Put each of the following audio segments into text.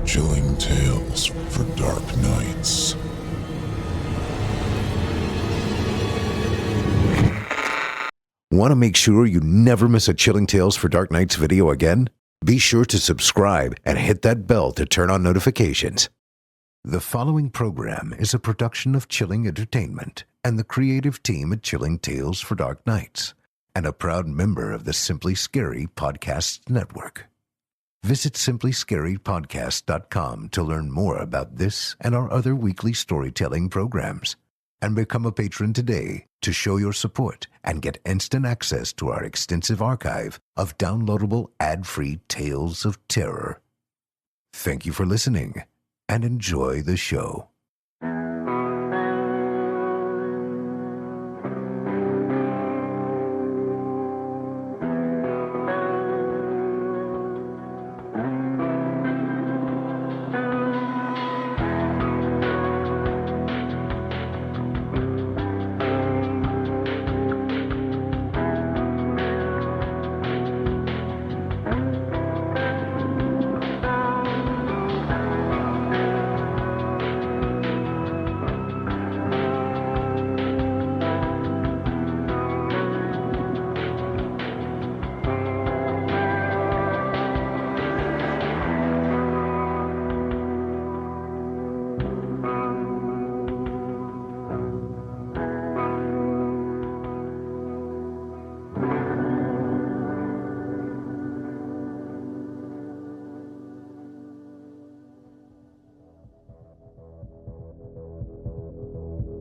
Chilling tales for dark nights. Want to make sure you never miss a Chilling Tales for Dark Nights video again? Be sure to subscribe and hit that bell to turn on notifications. The following program is a production of Chilling Entertainment and the creative team at Chilling Tales for Dark Nights, and a proud member of the Simply Scary Podcasts Network. Visit simplyscarypodcast.com to learn more about this and our other weekly storytelling programs, and become a patron today to show your support and get instant access to our extensive archive of downloadable ad-free tales of terror. Thank you for listening and enjoy the show.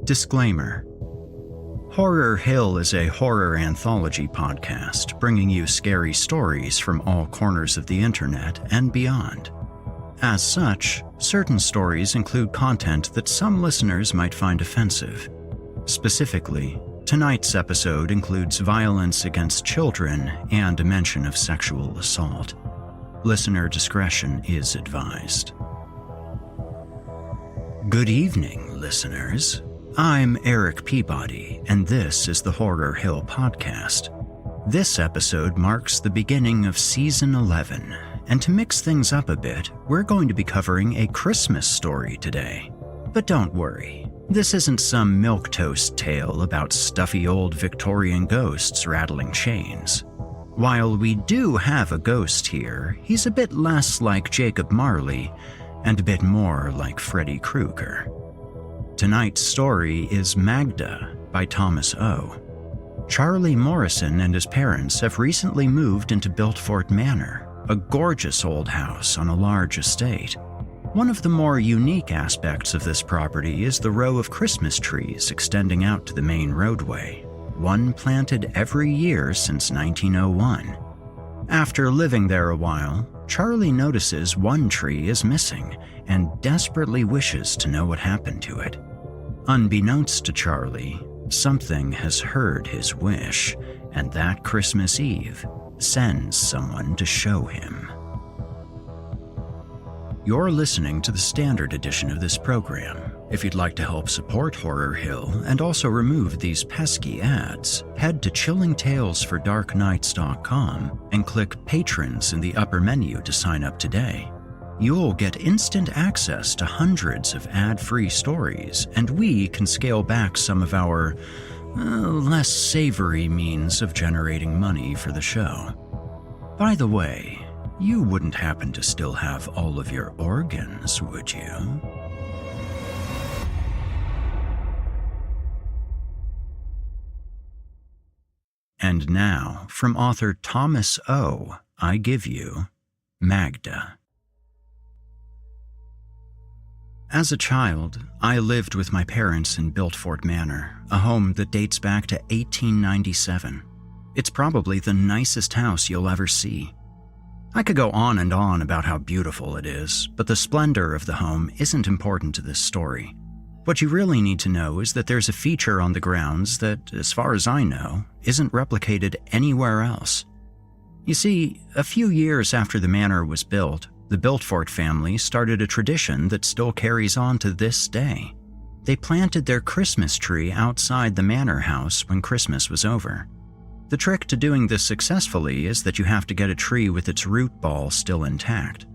Disclaimer. Horror Hill is a horror anthology podcast bringing you scary stories from all corners of the internet and beyond. As such, certain stories include content that some listeners might find offensive. Specifically, tonight's episode includes violence against children and a mention of sexual assault. Listener discretion is advised. Good evening, listeners. I'm Erik Peabody, and this is the Horror Hill Podcast. This episode marks the beginning of Season 11, and to mix things up a bit, we're going to be covering a Christmas story today. But don't worry, this isn't some milquetoast tale about stuffy old Victorian ghosts rattling chains. While we do have a ghost here, he's a bit less like Jacob Marley, and a bit more like Freddy Krueger. Tonight's story is Magda by Thomas O. Charlie Morrison and his parents have recently moved into Biltford Manor, a gorgeous old house on a large estate. One of the more unique aspects of this property is the row of Christmas trees extending out to the main roadway, one planted every year since 1901. After living there a while, Charlie notices one tree is missing and desperately wishes to know what happened to it. Unbeknownst to Charlie, something has heard his wish, and that Christmas Eve sends someone to show him. You're listening to the standard edition of this program. If you'd like to help support Horror Hill and also remove these pesky ads, head to chillingtalesfordarknights.com and click Patrons in the upper menu to sign up today. You'll get instant access to hundreds of ad-free stories, and we can scale back some of our less savory means of generating money for the show. By the way, you wouldn't happen to still have all of your organs, would you? And now, from author Thomas O., I give you Magda. As a child, I lived with my parents in Biltford Manor, a home that dates back to 1897. It's probably the nicest house you'll ever see. I could go on and on about how beautiful it is, but the splendor of the home isn't important to this story. What you really need to know is that there's a feature on the grounds that, as far as I know, isn't replicated anywhere else. You see, a few years after the manor was built, the Biltford family started a tradition that still carries on to this day. They planted their Christmas tree outside the manor house when Christmas was over. The trick to doing this successfully is that you have to get a tree with its root ball still intact.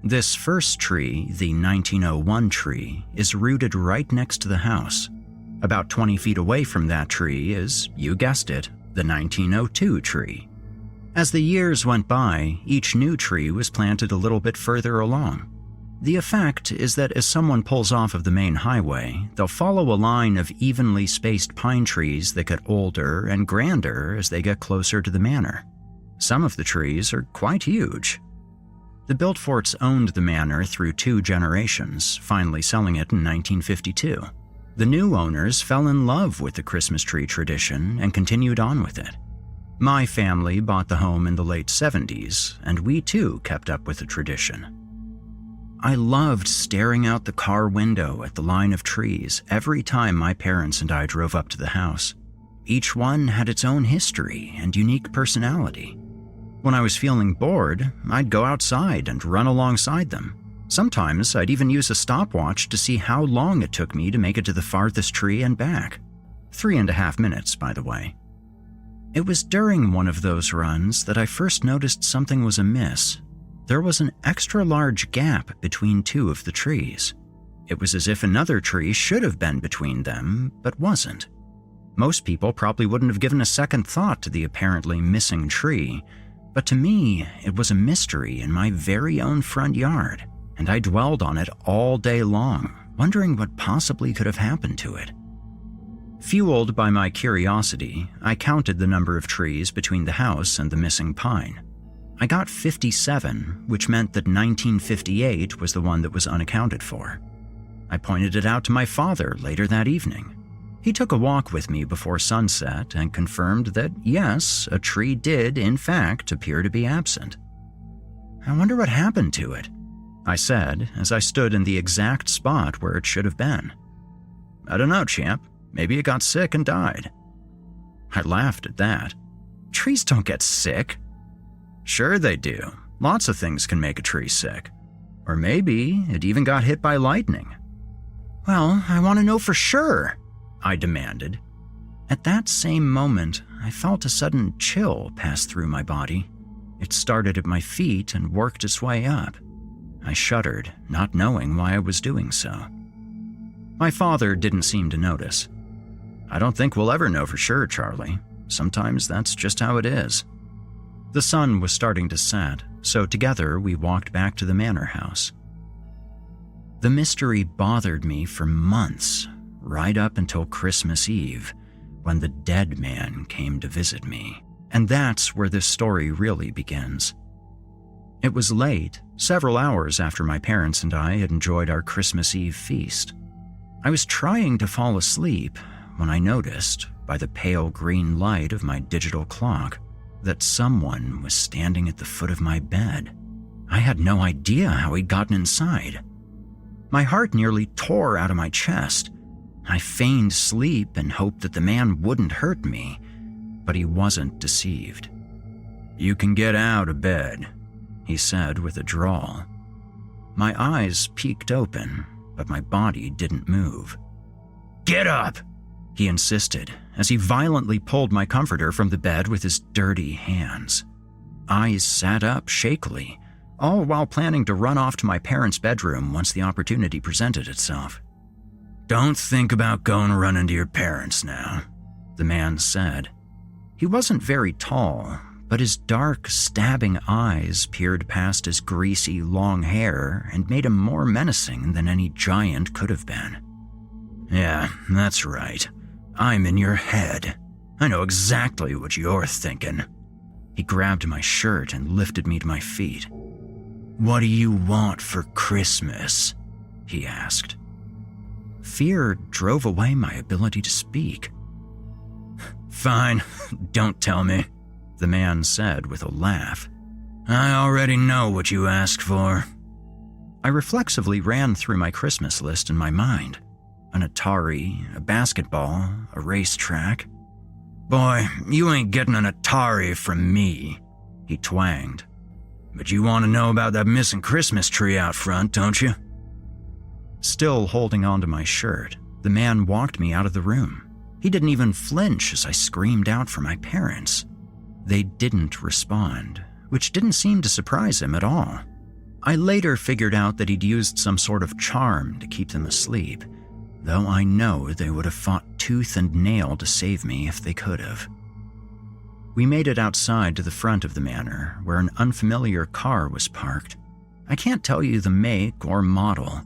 This first tree, the 1901 tree, is rooted right next to the house. About 20 feet away from that tree is, you guessed it, the 1902 tree. As the years went by, each new tree was planted a little bit further along. The effect is that as someone pulls off of the main highway, they'll follow a line of evenly spaced pine trees that get older and grander as they get closer to the manor. Some of the trees are quite huge. The Biltforts owned the manor through 2 generations, finally selling it in 1952. The new owners fell in love with the Christmas tree tradition and continued on with it. My family bought the home in the late 70s, and we too kept up with the tradition. I loved staring out the car window at the line of trees every time my parents and I drove up to the house. Each one had its own history and unique personality. When I was feeling bored, I'd go outside and run alongside them. Sometimes I'd even use a stopwatch to see how long it took me to make it to the farthest tree and back. 3.5 minutes, by the way. It was during one of those runs that I first noticed something was amiss. There was an extra large gap between 2 of the trees. It was as if another tree should have been between them, but wasn't. Most people probably wouldn't have given a second thought to the apparently missing tree, but to me, it was a mystery in my very own front yard, and I dwelled on it all day long, wondering what possibly could have happened to it. Fueled by my curiosity, I counted the number of trees between the house and the missing pine. I got 57, which meant that 1958 was the one that was unaccounted for. I pointed it out to my father later that evening. He took a walk with me before sunset and confirmed that, yes, a tree did, in fact, appear to be absent. I wonder what happened to it, I said as I stood in the exact spot where it should have been. I don't know, champ. Maybe it got sick and died. I laughed at that. Trees don't get sick. Sure they do. Lots of things can make a tree sick. Or maybe it even got hit by lightning. Well, I want to know for sure, I demanded. At that same moment, I felt a sudden chill pass through my body. It started at my feet and worked its way up. I shuddered, not knowing why I was doing so. My father didn't seem to notice. I don't think we'll ever know for sure, Charlie. Sometimes that's just how it is. The sun was starting to set, so together we walked back to the manor house. The mystery bothered me for months, right up until Christmas Eve, when the dead man came to visit me. And that's where this story really begins. It was late, several hours after my parents and I had enjoyed our Christmas Eve feast. I was trying to fall asleep when I noticed, by the pale green light of my digital clock, that someone was standing at the foot of my bed. I had no idea how he'd gotten inside. My heart nearly tore out of my chest. I feigned sleep and hoped that the man wouldn't hurt me, but he wasn't deceived. "You can get out of bed," he said with a drawl. My eyes peeked open, but my body didn't move. "Get up!" he insisted as he violently pulled my comforter from the bed with his dirty hands. I sat up shakily, all while planning to run off to my parents' bedroom once the opportunity presented itself. "Don't think about going running to your parents now," the man said. He wasn't very tall, but his dark, stabbing eyes peered past his greasy, long hair and made him more menacing than any giant could have been. "Yeah, that's right. I'm in your head. I know exactly what you're thinking." He grabbed my shirt and lifted me to my feet. "What do you want for Christmas?" he asked. Fear drove away my ability to speak. "Fine, don't tell me," the man said with a laugh. "I already know what you asked for." I reflexively ran through my Christmas list in my mind. An Atari, a basketball, a racetrack. "Boy, you ain't getting an Atari from me," he twanged. "But you want to know about that missing Christmas tree out front, don't you?" Still holding onto my shirt, the man walked me out of the room. He didn't even flinch as I screamed out for my parents. They didn't respond, which didn't seem to surprise him at all. I later figured out that he'd used some sort of charm to keep them asleep, though I know they would have fought tooth and nail to save me if they could have. We made it outside to the front of the manor, where an unfamiliar car was parked. I can't tell you the make or model,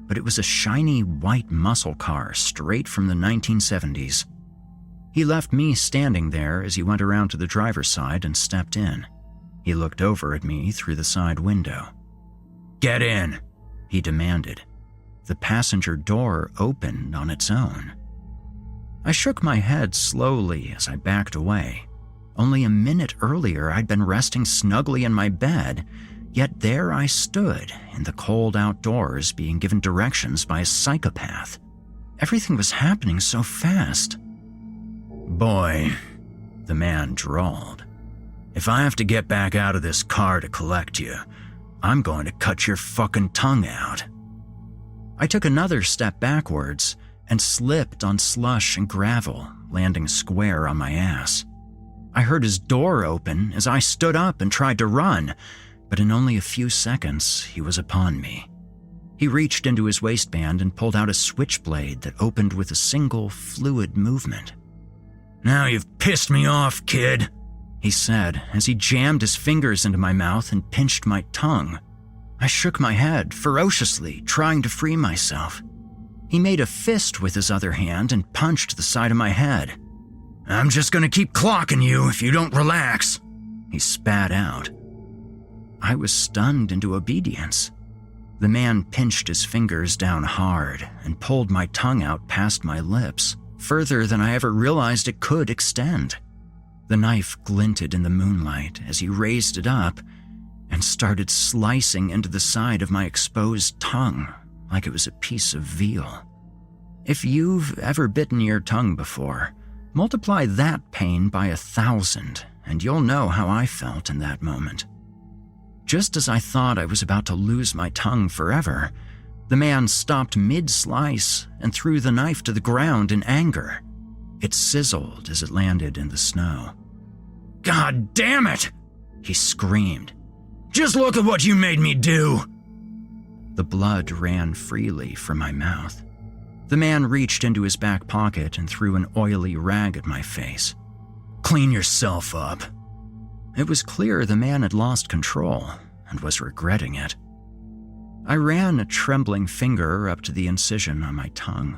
but it was a shiny white muscle car straight from the 1970s. He left me standing there as he went around to the driver's side and stepped in. He looked over at me through the side window. "Get in," he demanded. The passenger door opened on its own. I shook my head slowly as I backed away. Only a minute earlier, I'd been resting snugly in my bed, yet there I stood in the cold outdoors being given directions by a psychopath. Everything was happening so fast. "Boy," the man drawled, "if I have to get back out of this car to collect you, I'm going to cut your fucking tongue out." I took another step backwards and slipped on slush and gravel, landing square on my ass. I heard his door open as I stood up and tried to run, but in only a few seconds, he was upon me. He reached into his waistband and pulled out a switchblade that opened with a single fluid movement. "Now you've pissed me off, kid," he said as he jammed his fingers into my mouth and pinched my tongue. I shook my head ferociously, trying to free myself. He made a fist with his other hand and punched the side of my head. "I'm just gonna keep clocking you if you don't relax," he spat out. I was stunned into obedience. The man pinched his fingers down hard and pulled my tongue out past my lips, further than I ever realized it could extend. The knife glinted in the moonlight as he raised it up and started slicing into the side of my exposed tongue like it was a piece of veal. If you've ever bitten your tongue before, multiply that pain by 1,000 and you'll know how I felt in that moment. Just as I thought I was about to lose my tongue forever, the man stopped mid-slice and threw the knife to the ground in anger. It sizzled as it landed in the snow. "God damn it!" he screamed. "Just look at what you made me do!" The blood ran freely from my mouth. The man reached into his back pocket and threw an oily rag at my face. "Clean yourself up." It was clear the man had lost control and was regretting it. I ran a trembling finger up to the incision on my tongue.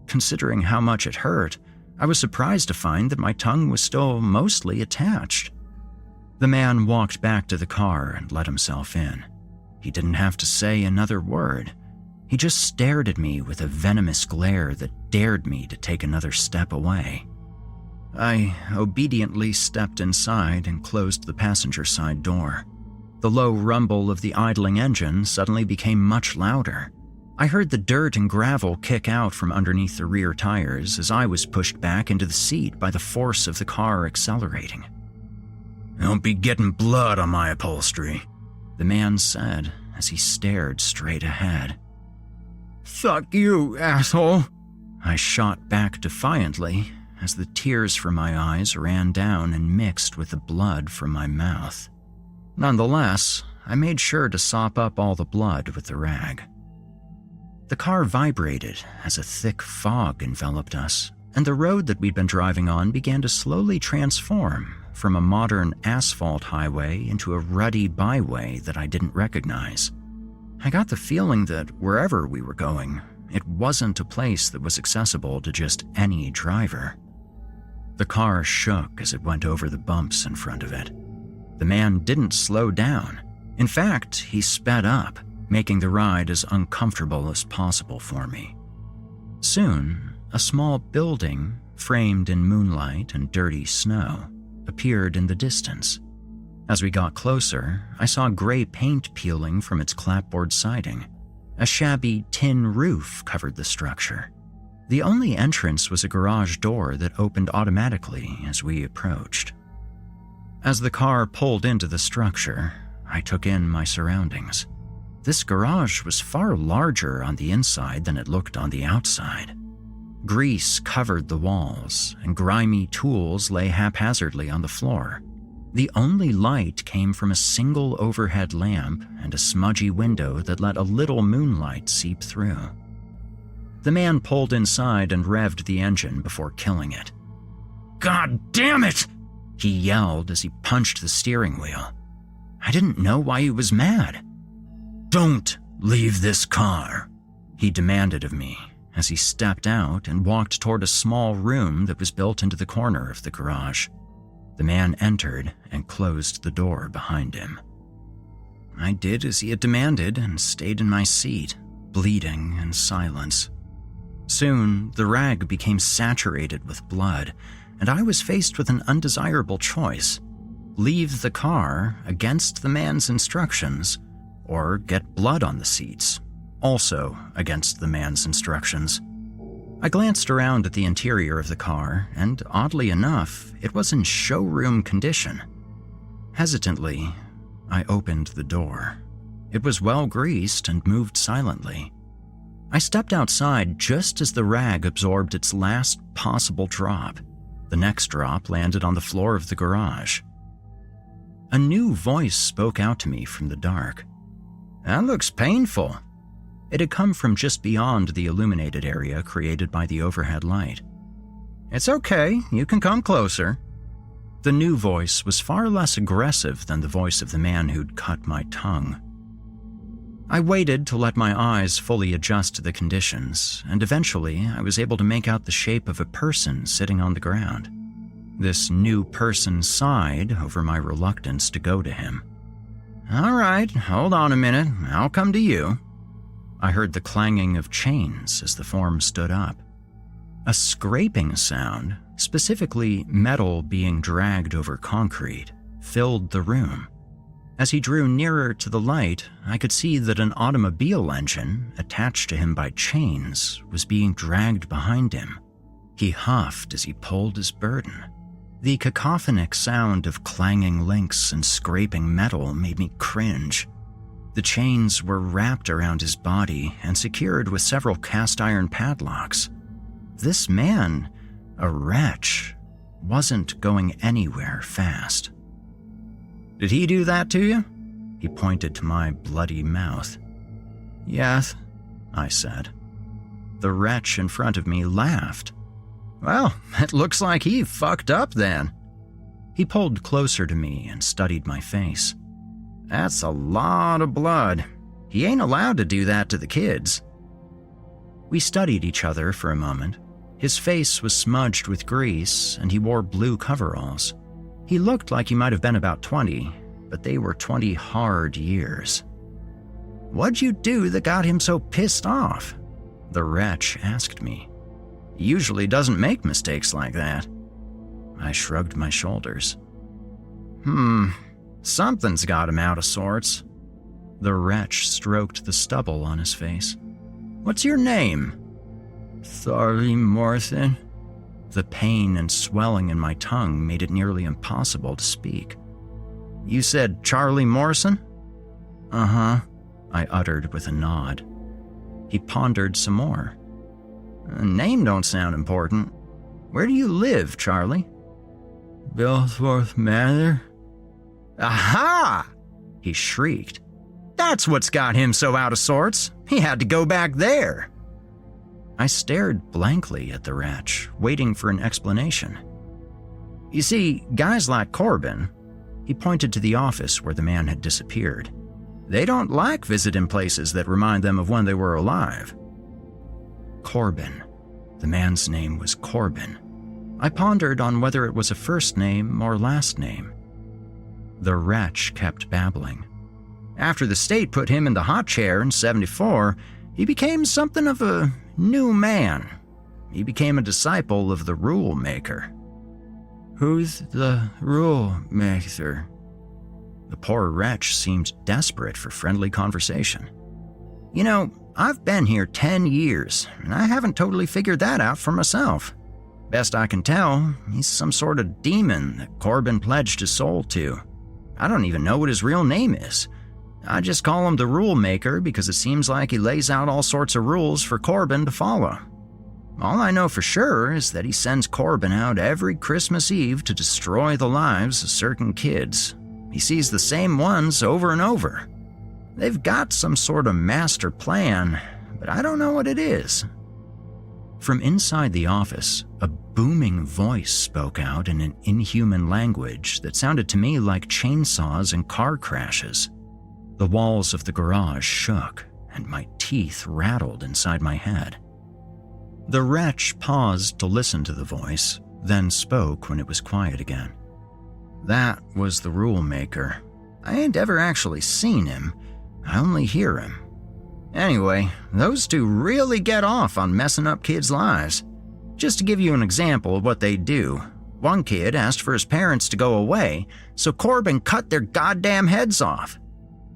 Considering how much it hurt, I was surprised to find that my tongue was still mostly attached. The man walked back to the car and let himself in. He didn't have to say another word. He just stared at me with a venomous glare that dared me to take another step away. I obediently stepped inside and closed the passenger side door. The low rumble of the idling engine suddenly became much louder. I heard the dirt and gravel kick out from underneath the rear tires as I was pushed back into the seat by the force of the car accelerating. "Don't be getting blood on my upholstery," the man said as he stared straight ahead. "Fuck you, asshole," I shot back defiantly as the tears from my eyes ran down and mixed with the blood from my mouth. Nonetheless, I made sure to sop up all the blood with the rag. The car vibrated as a thick fog enveloped us, and the road that we'd been driving on began to slowly transform from a modern asphalt highway into a ruddy byway that I didn't recognize. I got the feeling that wherever we were going, it wasn't a place that was accessible to just any driver. The car shook as it went over the bumps in front of it. The man didn't slow down. In fact, he sped up, making the ride as uncomfortable as possible for me. Soon, a small building, framed in moonlight and dirty snow, appeared in the distance. As we got closer, I saw gray paint peeling from its clapboard siding. A shabby tin roof covered the structure. The only entrance was a garage door that opened automatically as we approached. As the car pulled into the structure, I took in my surroundings. This garage was far larger on the inside than it looked on the outside. Grease covered the walls, and grimy tools lay haphazardly on the floor. The only light came from a single overhead lamp and a smudgy window that let a little moonlight seep through. The man pulled inside and revved the engine before killing it. "God damn it!" he yelled as he punched the steering wheel. I didn't know why he was mad. "Don't leave this car," he demanded of me as he stepped out and walked toward a small room that was built into the corner of the garage. The man entered and closed the door behind him. I did as he had demanded and stayed in my seat, bleeding in silence. Soon, the rag became saturated with blood, and I was faced with an undesirable choice: leave the car against the man's instructions, or get blood on the seats, also against the man's instructions. I glanced around at the interior of the car, and oddly enough, it was in showroom condition. Hesitantly, I opened the door. It was well greased and moved silently. I stepped outside just as the rag absorbed its last possible drop. The next drop landed on the floor of the garage. A new voice spoke out to me from the dark. "That looks painful." It had come from just beyond the illuminated area created by the overhead light. "It's okay, you can come closer." The new voice was far less aggressive than the voice of the man who'd cut my tongue. I waited to let my eyes fully adjust to the conditions, and eventually I was able to make out the shape of a person sitting on the ground. This new person sighed over my reluctance to go to him. "All right, hold on a minute, I'll come to you." I heard the clanging of chains as the form stood up. A scraping sound, specifically metal being dragged over concrete, filled the room. As he drew nearer to the light, I could see that an automobile engine, attached to him by chains, was being dragged behind him. He huffed as he pulled his burden. The cacophonic sound of clanging links and scraping metal made me cringe. The chains were wrapped around his body and secured with several cast-iron padlocks. This man, a wretch, wasn't going anywhere fast. "Did he do that to you?" He pointed to my bloody mouth. "Yes," I said. The wretch in front of me laughed. "Well, it looks like he fucked up then." He pulled closer to me and studied my face. "That's a lot of blood. He ain't allowed to do that to the kids." We studied each other for a moment. His face was smudged with grease, and he wore blue coveralls. He looked like he might have been about 20, but they were 20 hard years. "What'd you do that got him so pissed off?" the wretch asked me. "He usually doesn't make mistakes like that." I shrugged my shoulders. Something's got him out of sorts." The wretch stroked the stubble on his face. "What's your name?" "Charlie Morrison." The pain and swelling in my tongue made it nearly impossible to speak. "You said Charlie Morrison?" "Uh-huh," I uttered with a nod. He pondered some more. "Name don't sound important. Where do you live, Charlie?" "Billsworth Manor." "Aha!" he shrieked. "That's what's got him so out of sorts. He had to go back there." I stared blankly at the wretch, waiting for an explanation. "You see, guys like Corbin," he pointed to the office where the man had disappeared, "they don't like visiting places that remind them of when they were alive." Corbin. The man's name was Corbin. I pondered on whether it was a first name or last name. The wretch kept babbling. "After the state put him in the hot chair in '74, he became something of a new man. He became a disciple of the rule maker." "Who's the rule maker?" The poor wretch seemed desperate for friendly conversation. "You know, I've been here 10 years, and I haven't totally figured that out for myself. Best I can tell, he's some sort of demon that Corbin pledged his soul to. I don't even know what his real name is. I just call him the rule maker because it seems like he lays out all sorts of rules for Corbin to follow. All I know for sure is that he sends Corbin out every Christmas Eve to destroy the lives of certain kids. He sees the same ones over and over. They've got some sort of master plan, but I don't know what it is. From inside the office, a booming voice spoke out in an inhuman language that sounded to me like chainsaws and car crashes. The walls of the garage shook, and my teeth rattled inside my head. The wretch paused to listen to the voice, then spoke when it was quiet again. That was the rule maker. I ain't ever actually seen him. I only hear him. Anyway, those two really get off on messing up kids' lives. Just to give you an example of what they do, one kid asked for his parents to go away, so Corbin cut their goddamn heads off.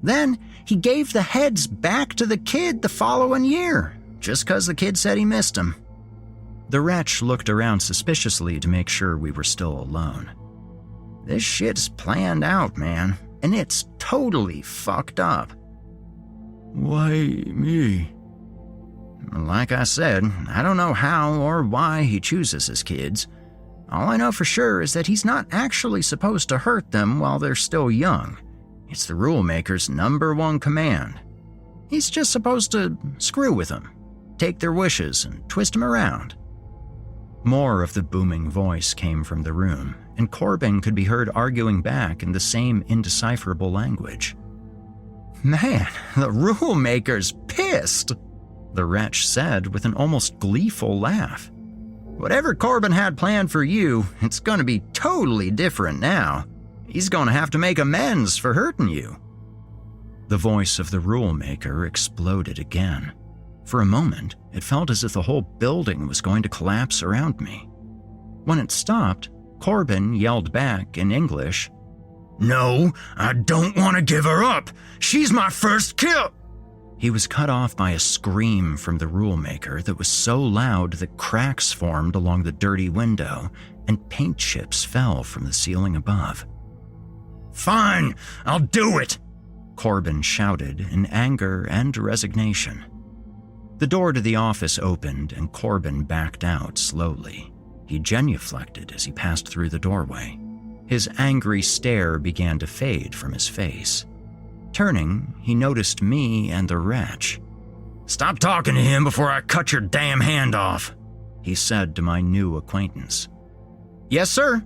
Then he gave the heads back to the kid the following year, just 'cause the kid said he missed him. The wretch looked around suspiciously to make sure we were still alone. This shit's planned out, man, and it's totally fucked up. Why me? Like I said, I don't know how or why he chooses his kids. All I know for sure is that he's not actually supposed to hurt them while they're still young. It's the rule maker's #1 command. He's just supposed to screw with them, take their wishes, and twist them around. More of the booming voice came from the room, and Corbin could be heard arguing back in the same indecipherable language. Man, the rule maker's pissed, the wretch said with an almost gleeful laugh. Whatever Corbin had planned for you, it's going to be totally different now. He's going to have to make amends for hurting you. The voice of the rule maker exploded again. For a moment, it felt as if the whole building was going to collapse around me. When it stopped, Corbin yelled back in English, No, I don't want to give her up. She's my first kill. He was cut off by a scream from the rule maker that was so loud that cracks formed along the dirty window and paint chips fell from the ceiling above. Fine, I'll do it, Corbin shouted in anger and resignation. The door to the office opened and Corbin backed out slowly. He genuflected as he passed through the doorway. His angry stare began to fade from his face. Turning, he noticed me and the wretch. Stop talking to him before I cut your damn hand off, he said to my new acquaintance. Yes, sir.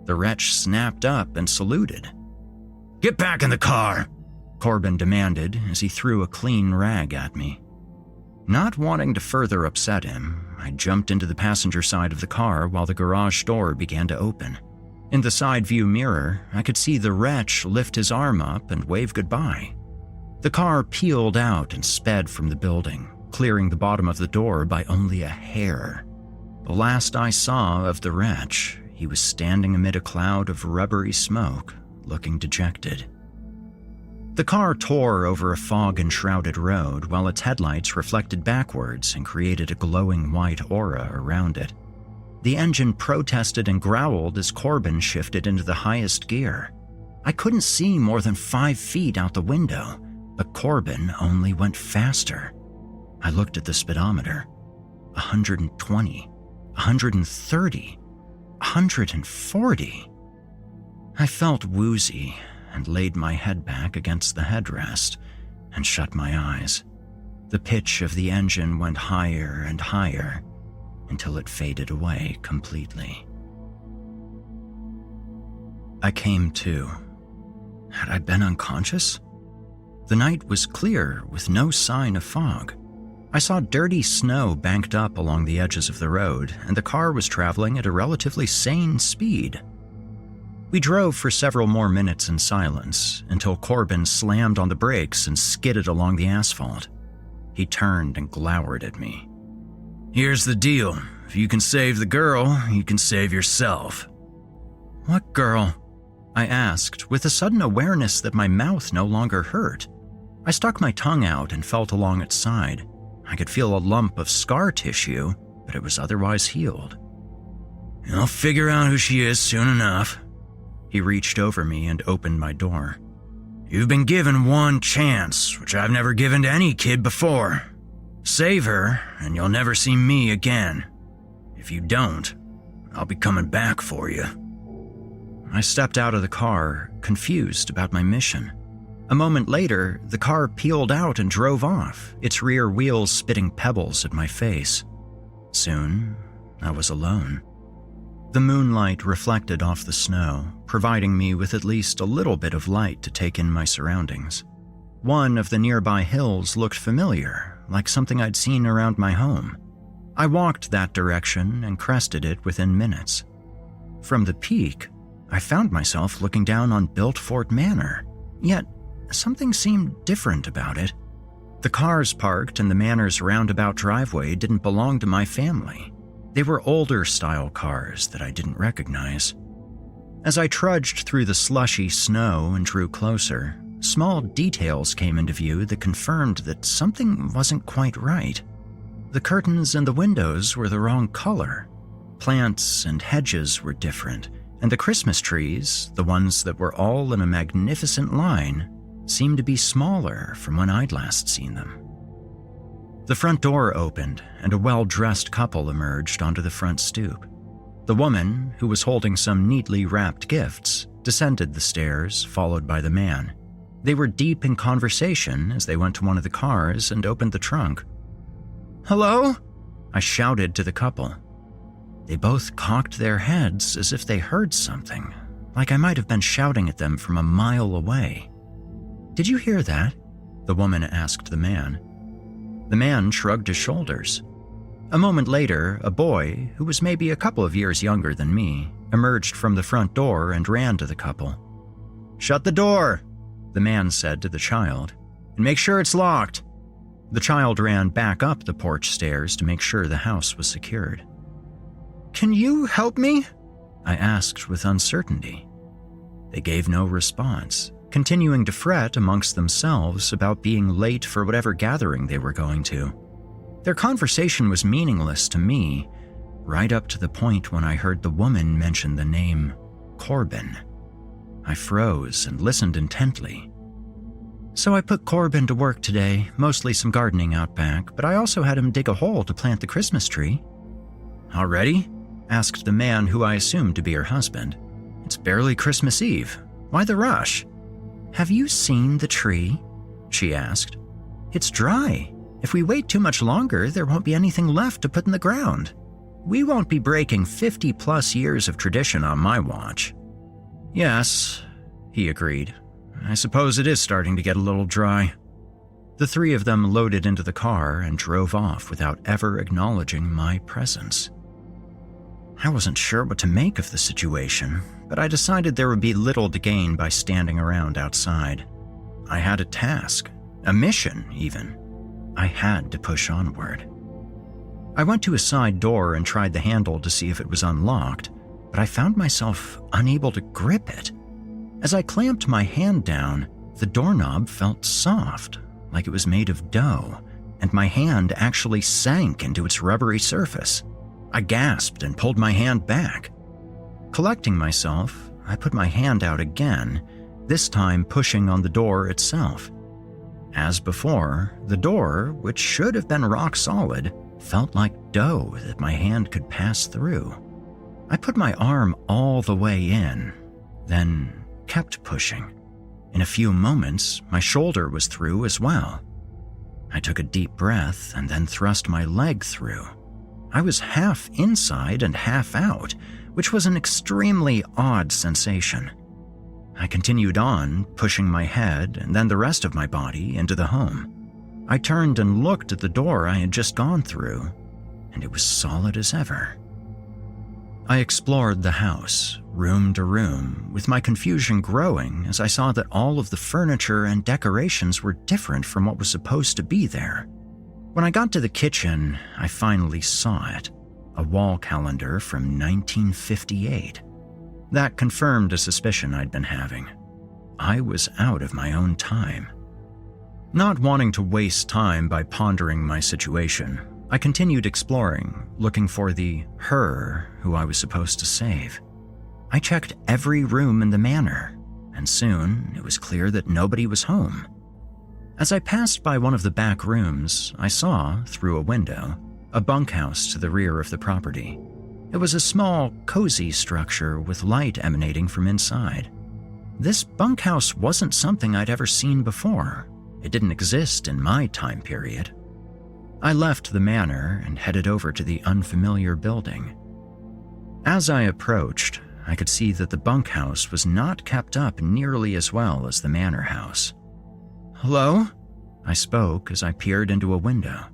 The wretch snapped up and saluted. Get back in the car, Corbin demanded as he threw a clean rag at me. Not wanting to further upset him, I jumped into the passenger side of the car while the garage door began to open. In the side view mirror, I could see the wretch lift his arm up and wave goodbye. The car peeled out and sped from the building, clearing the bottom of the door by only a hair. The last I saw of the wretch, he was standing amid a cloud of rubbery smoke, looking dejected. The car tore over a fog-enshrouded road while its headlights reflected backwards and created a glowing white aura around it. The engine protested and growled as Corbin shifted into the highest gear. I couldn't see more than 5 feet out the window, but Corbin only went faster. I looked at the speedometer. 120, 130, 140. I felt woozy and laid my head back against the headrest and shut my eyes. The pitch of the engine went higher and higher until it faded away completely. I came to. Had I been unconscious? The night was clear with no sign of fog. I saw dirty snow banked up along the edges of the road, and the car was traveling at a relatively sane speed. We drove for several more minutes in silence until Corbin slammed on the brakes and skidded along the asphalt. He turned and glowered at me. Here's the deal. If you can save the girl, you can save yourself. What girl? I asked, with a sudden awareness that my mouth no longer hurt. I stuck my tongue out and felt along its side. I could feel a lump of scar tissue, but it was otherwise healed. I'll figure out who she is soon enough. He reached over me and opened my door. You've been given one chance, which I've never given to any kid before. Save her, and you'll never see me again. If you don't, I'll be coming back for you." I stepped out of the car, confused about my mission. A moment later, the car peeled out and drove off, its rear wheels spitting pebbles at my face. Soon, I was alone. The moonlight reflected off the snow, providing me with at least a little bit of light to take in my surroundings. One of the nearby hills looked familiar, like something I'd seen around my home. I walked that direction and crested it within minutes. From the peak, I found myself looking down on Biltford Manor, yet something seemed different about it. The cars parked in the manor's roundabout driveway didn't belong to my family. They were older-style cars that I didn't recognize. As I trudged through the slushy snow and drew closer, small details came into view that confirmed that something wasn't quite right. The curtains and the windows were the wrong color. Plants and hedges were different, and the Christmas trees, the ones that were all in a magnificent line, seemed to be smaller from when I'd last seen them. The front door opened, and a well-dressed couple emerged onto the front stoop. The woman, who was holding some neatly wrapped gifts, descended the stairs, followed by the man. They were deep in conversation as they went to one of the cars and opened the trunk. "Hello?" I shouted to the couple. They both cocked their heads as if they heard something, like I might have been shouting at them from a mile away. "Did you hear that?" the woman asked the man. The man shrugged his shoulders. A moment later, a boy, who was maybe a couple of years younger than me, emerged from the front door and ran to the couple. "Shut the door," the man said to the child, "and make sure it's locked." The child ran back up the porch stairs to make sure the house was secured. "Can you help me?" I asked with uncertainty. They gave no response, continuing to fret amongst themselves about being late for whatever gathering they were going to. Their conversation was meaningless to me, right up to the point when I heard the woman mention the name Corbin. I froze and listened intently. "So I put Corbin to work today, mostly some gardening out back, but I also had him dig a hole to plant the Christmas tree." "Already?" asked the man who I assumed to be her husband. "It's barely Christmas Eve. Why the rush?" "Have you seen the tree?" she asked. "It's dry. If we wait too much longer, there won't be anything left to put in the ground. We won't be breaking 50-plus years of tradition on my watch." "Yes," he agreed. "I suppose it is starting to get a little dry." The three of them loaded into the car and drove off without ever acknowledging my presence. I wasn't sure what to make of the situation, but I decided there would be little to gain by standing around outside. I had a task, a mission even. I had to push onward. I went to a side door and tried the handle to see if it was unlocked, but I found myself unable to grip it. As I clamped my hand down, the doorknob felt soft, like it was made of dough, and my hand actually sank into its rubbery surface. I gasped and pulled my hand back. Collecting myself, I put my hand out again, this time pushing on the door itself. As before, the door, which should have been rock solid, felt like dough that my hand could pass through. I put my arm all the way in, then kept pushing. In a few moments, my shoulder was through as well. I took a deep breath and then thrust my leg through. I was half inside and half out, which was an extremely odd sensation. I continued on, pushing my head and then the rest of my body into the home. I turned and looked at the door I had just gone through, and it was solid as ever. I explored the house, room to room, with my confusion growing as I saw that all of the furniture and decorations were different from what was supposed to be there. When I got to the kitchen, I finally saw it, a wall calendar from 1958. That confirmed a suspicion I'd been having. I was out of my own time. Not wanting to waste time by pondering my situation, I continued exploring, looking for the her who I was supposed to save. I checked every room in the manor, and soon it was clear that nobody was home. As I passed by one of the back rooms, I saw, through a window, a bunkhouse to the rear of the property. It was a small, cozy structure with light emanating from inside. This bunkhouse wasn't something I'd ever seen before. It didn't exist in my time period. I left the manor and headed over to the unfamiliar building. As I approached, I could see that the bunkhouse was not kept up nearly as well as the manor house. "Hello?" I spoke as I peered into a window.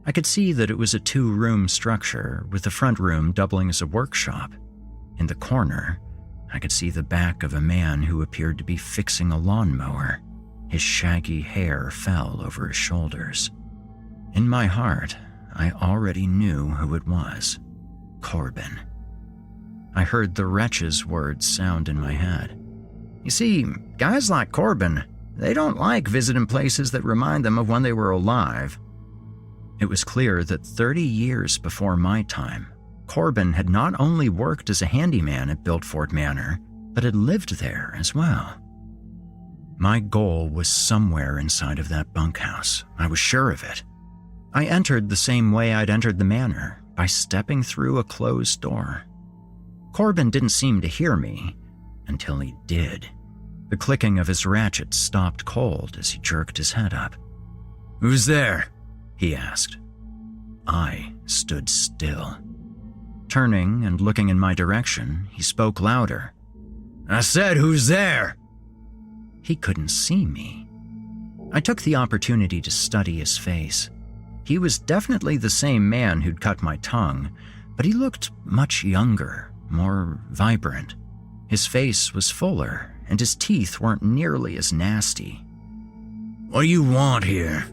I could see that it was a 2-room structure, with the front room doubling as a workshop. In the corner, I could see the back of a man who appeared to be fixing a lawnmower. His shaggy hair fell over his shoulders. In my heart, I already knew who it was. Corbin. I heard the wretch's words sound in my head. "You see, guys like Corbin, they don't like visiting places that remind them of when they were alive." It was clear that 30 years before my time, Corbin had not only worked as a handyman at Biltford Manor, but had lived there as well. My goal was somewhere inside of that bunkhouse. I was sure of it. I entered the same way I'd entered the manor, by stepping through a closed door. Corbin didn't seem to hear me, until he did. The clicking of his ratchet stopped cold as he jerked his head up. "Who's there?" he asked. I stood still. Turning and looking in my direction, he spoke louder. "I said, who's there?" He couldn't see me. I took the opportunity to study his face. He was definitely the same man who'd cut my tongue, but he looked much younger, more vibrant. His face was fuller, and his teeth weren't nearly as nasty. "What do you want here?"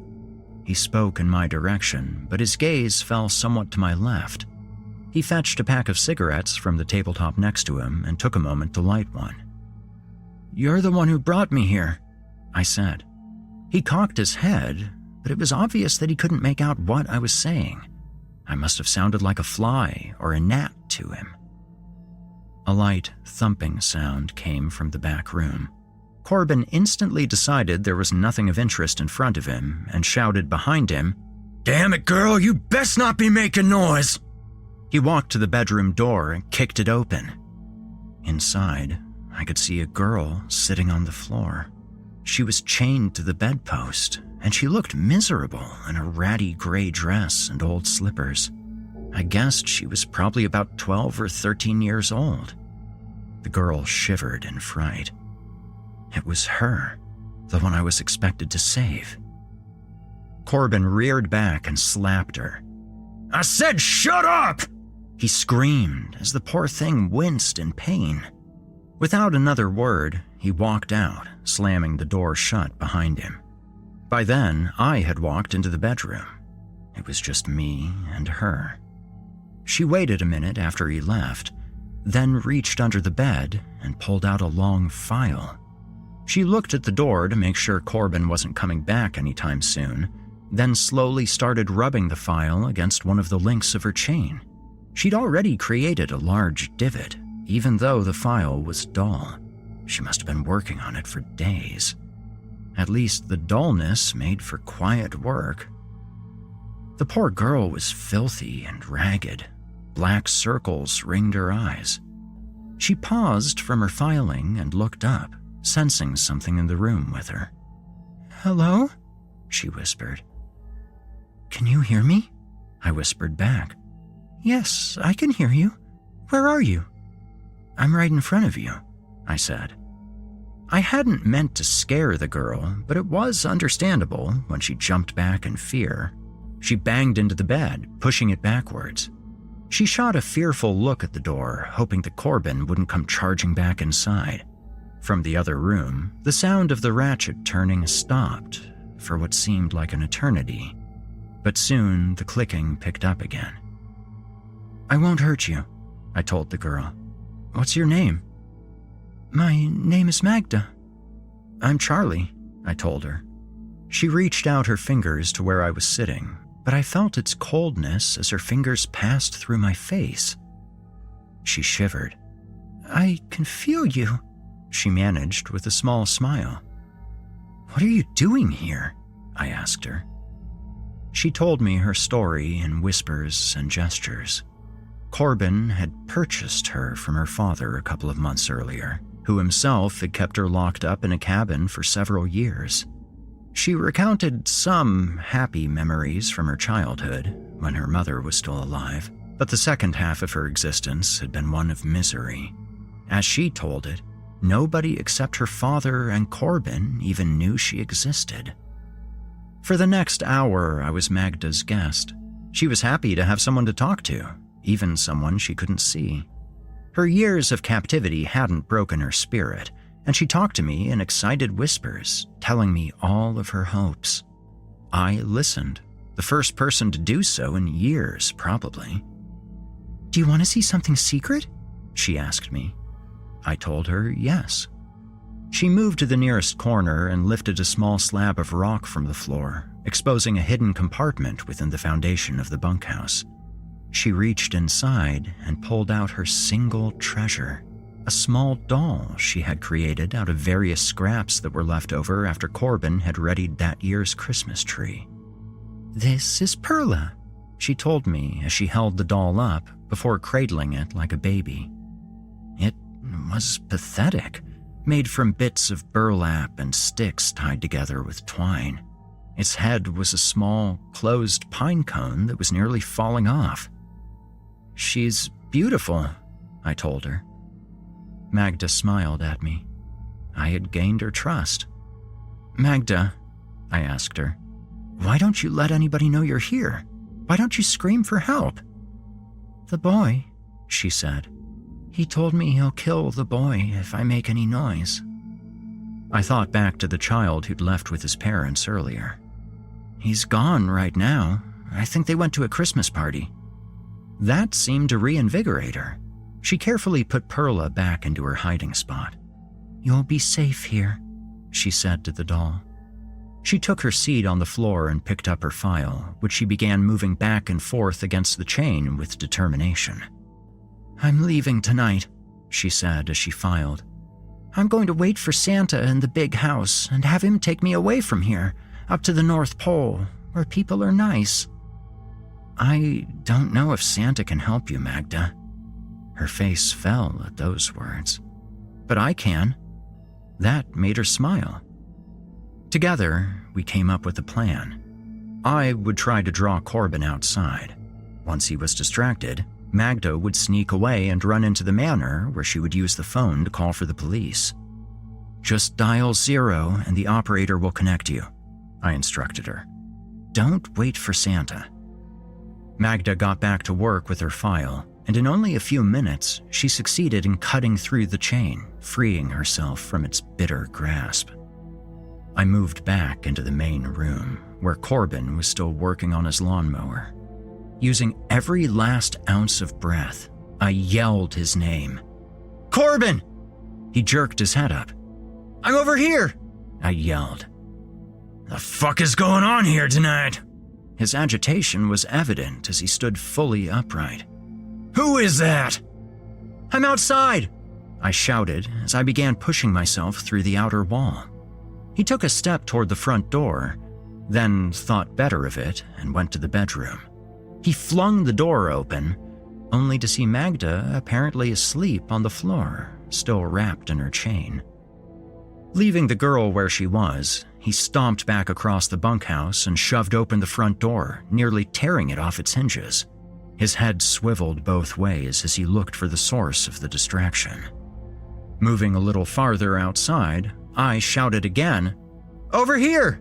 He spoke in my direction, but his gaze fell somewhat to my left. He fetched a pack of cigarettes from the tabletop next to him and took a moment to light one. "You're the one who brought me here," I said. He cocked his head, but it was obvious that he couldn't make out what I was saying. I must have sounded like a fly or a gnat to him. A light thumping sound came from the back room. Corbin instantly decided there was nothing of interest in front of him and shouted behind him, "Damn it, girl, you best not be making noise!" He walked to the bedroom door and kicked it open. Inside, I could see a girl sitting on the floor. She was chained to the bedpost, and she looked miserable in a ratty gray dress and old slippers. I guessed she was probably about 12 or 13 years old. The girl shivered in fright. It was her, the one I was expected to save. Corbin reared back and slapped her. "I said shut up!" He screamed as the poor thing winced in pain. Without another word, he walked out, slamming the door shut behind him. By then, I had walked into the bedroom. It was just me and her. She waited a minute after he left, then reached under the bed and pulled out a long file. She looked at the door to make sure Corbin wasn't coming back anytime soon, then slowly started rubbing the file against one of the links of her chain. She'd already created a large divot, even though the file was dull. She must have been working on it for days. At least the dullness made for quiet work. The poor girl was filthy and ragged. Black circles ringed her eyes. She paused from her filing and looked up, sensing something in the room with her. "Hello?" she whispered. "Can you hear me?" I whispered back. "Yes, I can hear you. Where are you?" "I'm right in front of you," I said. I hadn't meant to scare the girl, but it was understandable when she jumped back in fear. She banged into the bed, pushing it backwards. She shot a fearful look at the door, hoping that Corbin wouldn't come charging back inside. From the other room, the sound of the ratchet turning stopped for what seemed like an eternity, but soon the clicking picked up again. "I won't hurt you," I told the girl. "What's your name?" "My name is Magda." "I'm Charlie," I told her. She reached out her fingers to where I was sitting, but I felt its coldness as her fingers passed through my face. She shivered. "I can feel you," she managed with a small smile. "What are you doing here?" I asked her. She told me her story in whispers and gestures. Corbin had purchased her from her father a couple of months earlier, who himself had kept her locked up in a cabin for several years. She recounted some happy memories from her childhood, when her mother was still alive, but the second half of her existence had been one of misery. As she told it, nobody except her father and Corbin even knew she existed. For the next hour, I was Magda's guest. She was happy to have someone to talk to, even someone she couldn't see. Her years of captivity hadn't broken her spirit, and she talked to me in excited whispers, telling me all of her hopes. I listened, the first person to do so in years, probably. "Do you want to see something secret?" she asked me. I told her yes. She moved to the nearest corner and lifted a small slab of rock from the floor, exposing a hidden compartment within the foundation of the bunkhouse. She reached inside and pulled out her single treasure, a small doll she had created out of various scraps that were left over after Corbin had readied that year's Christmas tree. "This is Perla," she told me as she held the doll up before cradling it like a baby. It was pathetic, made from bits of burlap and sticks tied together with twine. Its head was a small, closed pine cone that was nearly falling off. "She's beautiful," I told her. Magda smiled at me. I had gained her trust. "Magda," I asked her, "why don't you let anybody know you're here? Why don't you scream for help?" "The boy," she said. "He told me he'll kill the boy if I make any noise." I thought back to the child who'd left with his parents earlier. "He's gone right now. I think they went to a Christmas party." That seemed to reinvigorate her. She carefully put Perla back into her hiding spot. "You'll be safe here," she said to the doll. She took her seat on the floor and picked up her file, which she began moving back and forth against the chain with determination. "I'm leaving tonight," she said as she filed. "I'm going to wait for Santa in the big house and have him take me away from here, up to the North Pole, where people are nice." "I don't know if Santa can help you, Magda." Her face fell at those words. "But I can." That made her smile. Together, we came up with a plan. I would try to draw Corbin outside. Once he was distracted, Magda would sneak away and run into the manor where she would use the phone to call for the police. "Just dial 0 and the operator will connect you," I instructed her. "Don't wait for Santa." Magda got back to work with her file, and in only a few minutes, she succeeded in cutting through the chain, freeing herself from its bitter grasp. I moved back into the main room, where Corbin was still working on his lawnmower. Using every last ounce of breath, I yelled his name. "Corbin!" He jerked his head up. "I'm over here!" I yelled. "The fuck is going on here tonight?" His agitation was evident as he stood fully upright. "Who is that?" "I'm outside!" I shouted as I began pushing myself through the outer wall. He took a step toward the front door, then thought better of it and went to the bedroom. He flung the door open, only to see Magda apparently asleep on the floor, still wrapped in her chain. Leaving the girl where she was, he stomped back across the bunkhouse and shoved open the front door, nearly tearing it off its hinges. His head swiveled both ways as he looked for the source of the distraction. Moving a little farther outside, I shouted again, "Over here!"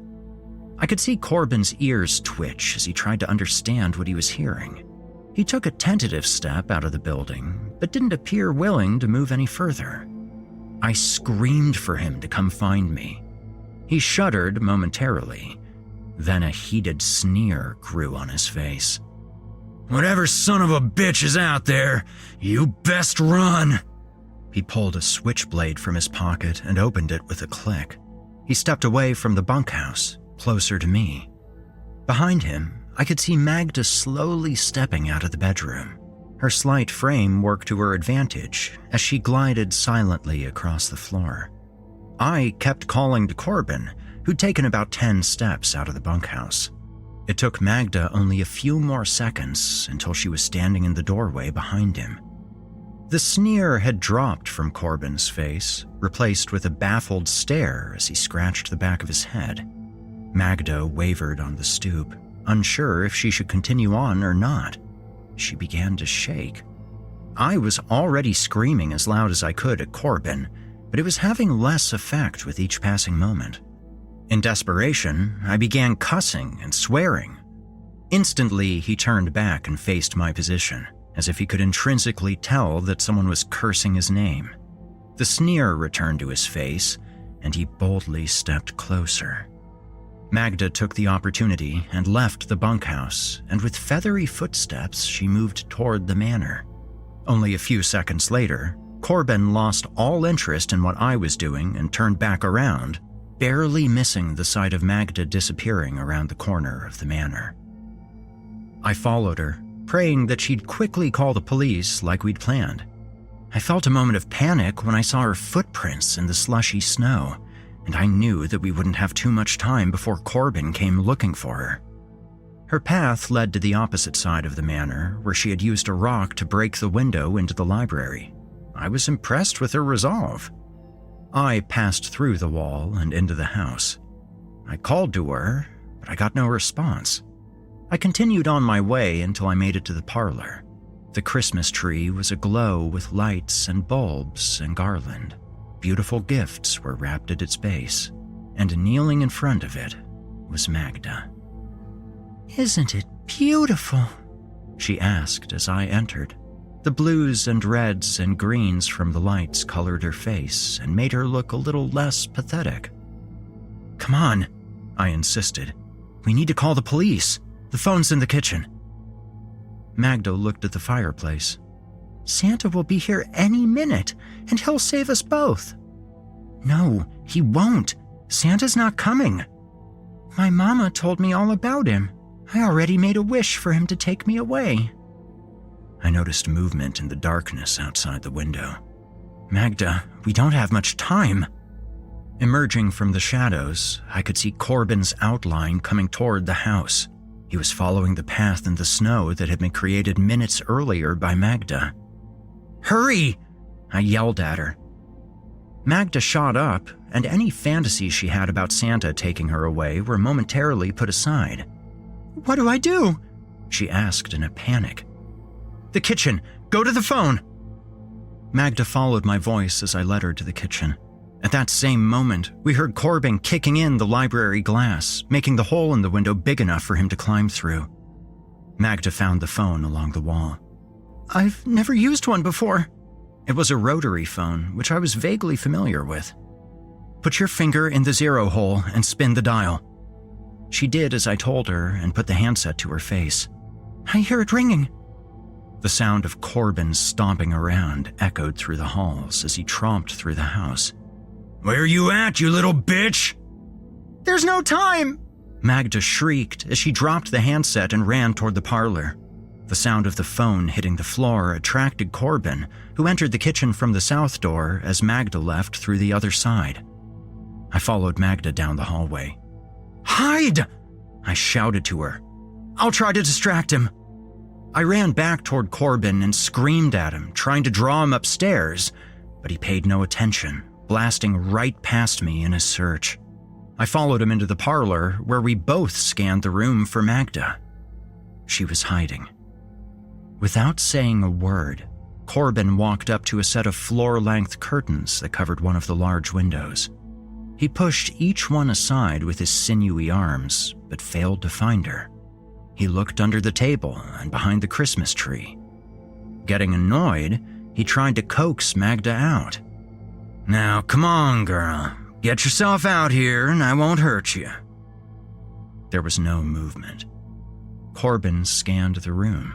I could see Corbin's ears twitch as he tried to understand what he was hearing. He took a tentative step out of the building, but didn't appear willing to move any further. I screamed for him to come find me. He shuddered momentarily, then a heated sneer grew on his face. "Whatever son of a bitch is out there, you best run!" He pulled a switchblade from his pocket and opened it with a click. He stepped away from the bunkhouse, closer to me. Behind him, I could see Magda slowly stepping out of the bedroom. Her slight frame worked to her advantage as she glided silently across the floor. I kept calling to Corbin, who'd taken about 10 steps out of the bunkhouse. It took Magda only a few more seconds until she was standing in the doorway behind him. The sneer had dropped from Corbin's face, replaced with a baffled stare as he scratched the back of his head. Magda wavered on the stoop, unsure if she should continue on or not. She began to shake. I was already screaming as loud as I could at Corbin, but it was having less effect with each passing moment. In desperation, I began cussing and swearing. Instantly, he turned back and faced my position, as if he could intrinsically tell that someone was cursing his name. The sneer returned to his face, and he boldly stepped closer. Magda took the opportunity and left the bunkhouse, and with feathery footsteps, she moved toward the manor. Only a few seconds later, Corbin lost all interest in what I was doing and turned back around, barely missing the sight of Magda disappearing around the corner of the manor. I followed her, praying that she'd quickly call the police like we'd planned. I felt a moment of panic when I saw her footprints in the slushy snow, and I knew that we wouldn't have too much time before Corbin came looking for her. Her path led to the opposite side of the manor, where she had used a rock to break the window into the library. I was impressed with her resolve. I passed through the wall and into the house. I called to her, but I got no response. I continued on my way until I made it to the parlor. The Christmas tree was aglow with lights and bulbs and garland. Beautiful gifts were wrapped at its base, and kneeling in front of it was Magda. "Isn't it beautiful?" she asked as I entered. The blues and reds and greens from the lights colored her face and made her look a little less pathetic. "Come on," I insisted. "We need to call the police. The phone's in the kitchen." Magda looked at the fireplace. "Santa will be here any minute, and he'll save us both." "No, he won't. Santa's not coming." "My mama told me all about him. I already made a wish for him to take me away." I noticed movement in the darkness outside the window. "Magda, we don't have much time." Emerging from the shadows, I could see Corbin's outline coming toward the house. He was following the path in the snow that had been created minutes earlier by Magda. "Hurry!" I yelled at her. Magda shot up, and any fantasies she had about Santa taking her away were momentarily put aside. "What do I do?" she asked in a panic. "The kitchen! Go to the phone!" Magda followed my voice as I led her to the kitchen. At that same moment, we heard Corbin kicking in the library glass, making the hole in the window big enough for him to climb through. Magda found the phone along the wall. "I've never used one before." It was a rotary phone, which I was vaguely familiar with. "Put your finger in the 0 hole and spin the dial." She did as I told her and put the handset to her face. "I hear it ringing." The sound of Corbin stomping around echoed through the halls as he tromped through the house. Where you at, you little bitch? "There's no time!" Magda shrieked as she dropped the handset and ran toward the parlor. The sound of the phone hitting the floor attracted Corbin, who entered the kitchen from the south door as Magda left through the other side. I followed Magda down the hallway. "Hide!" I shouted to her. "I'll try to distract him." I ran back toward Corbin and screamed at him, trying to draw him upstairs, but he paid no attention, blasting right past me in his search. I followed him into the parlor, where we both scanned the room for Magda. She was hiding. Without saying a word, Corbin walked up to a set of floor-length curtains that covered one of the large windows. He pushed each one aside with his sinewy arms, but failed to find her. He looked under the table and behind the Christmas tree. Getting annoyed, he tried to coax Magda out. Now, come on, girl. Get yourself out here and I won't hurt you. There was no movement. Corbin scanned the room.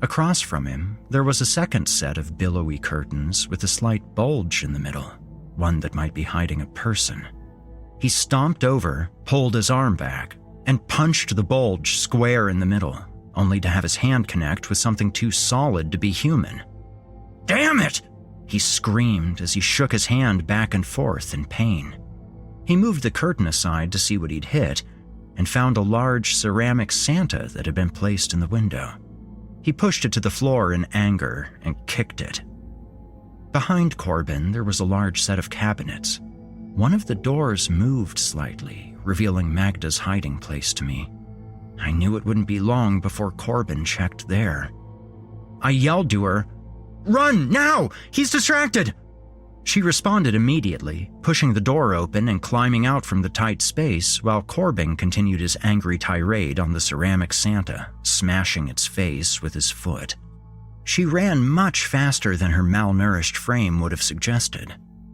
Across from him, there was a second set of billowy curtains with a slight bulge in the middle, one that might be hiding a person. He stomped over, pulled his arm back, and punched the bulge square in the middle, only to have his hand connect with something too solid to be human. Damn it! He screamed as he shook his hand back and forth in pain. He moved the curtain aside to see what he'd hit, and found a large ceramic Santa that had been placed in the window. He pushed it to the floor in anger and kicked it. Behind Corbin, there was a large set of cabinets. One of the doors moved slightly, revealing Magda's hiding place to me. I knew it wouldn't be long before Corbin checked there. I yelled to her, "Run, now! He's distracted!" She responded immediately, pushing the door open and climbing out from the tight space while Corbin continued his angry tirade on the ceramic Santa, smashing its face with his foot. She ran much faster than her malnourished frame would have suggested,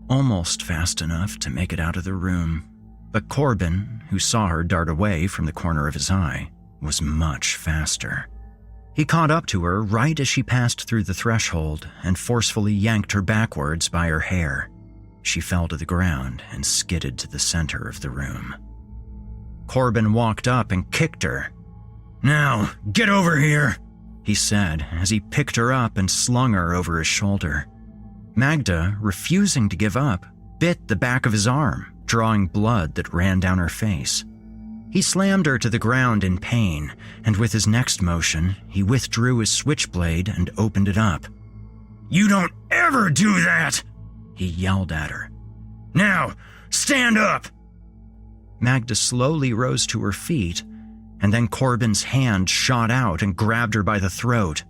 almost fast enough to make it out of the room. But Corbin, who saw her dart away from the corner of his eye, was much faster. He caught up to her right as she passed through the threshold and forcefully yanked her backwards by her hair. She fell to the ground and skidded to the center of the room. Corbin walked up and kicked her. "Now, get over here," he said as he picked her up and slung her over his shoulder. Magda, refusing to give up, bit the back of his arm, drawing blood that ran down her face. He slammed her to the ground in pain, and with his next motion, he withdrew his switchblade and opened it up. "You don't ever do that!" he yelled at her. "Now, stand up!" Magda slowly rose to her feet, and then Corbin's hand shot out and grabbed her by the throat.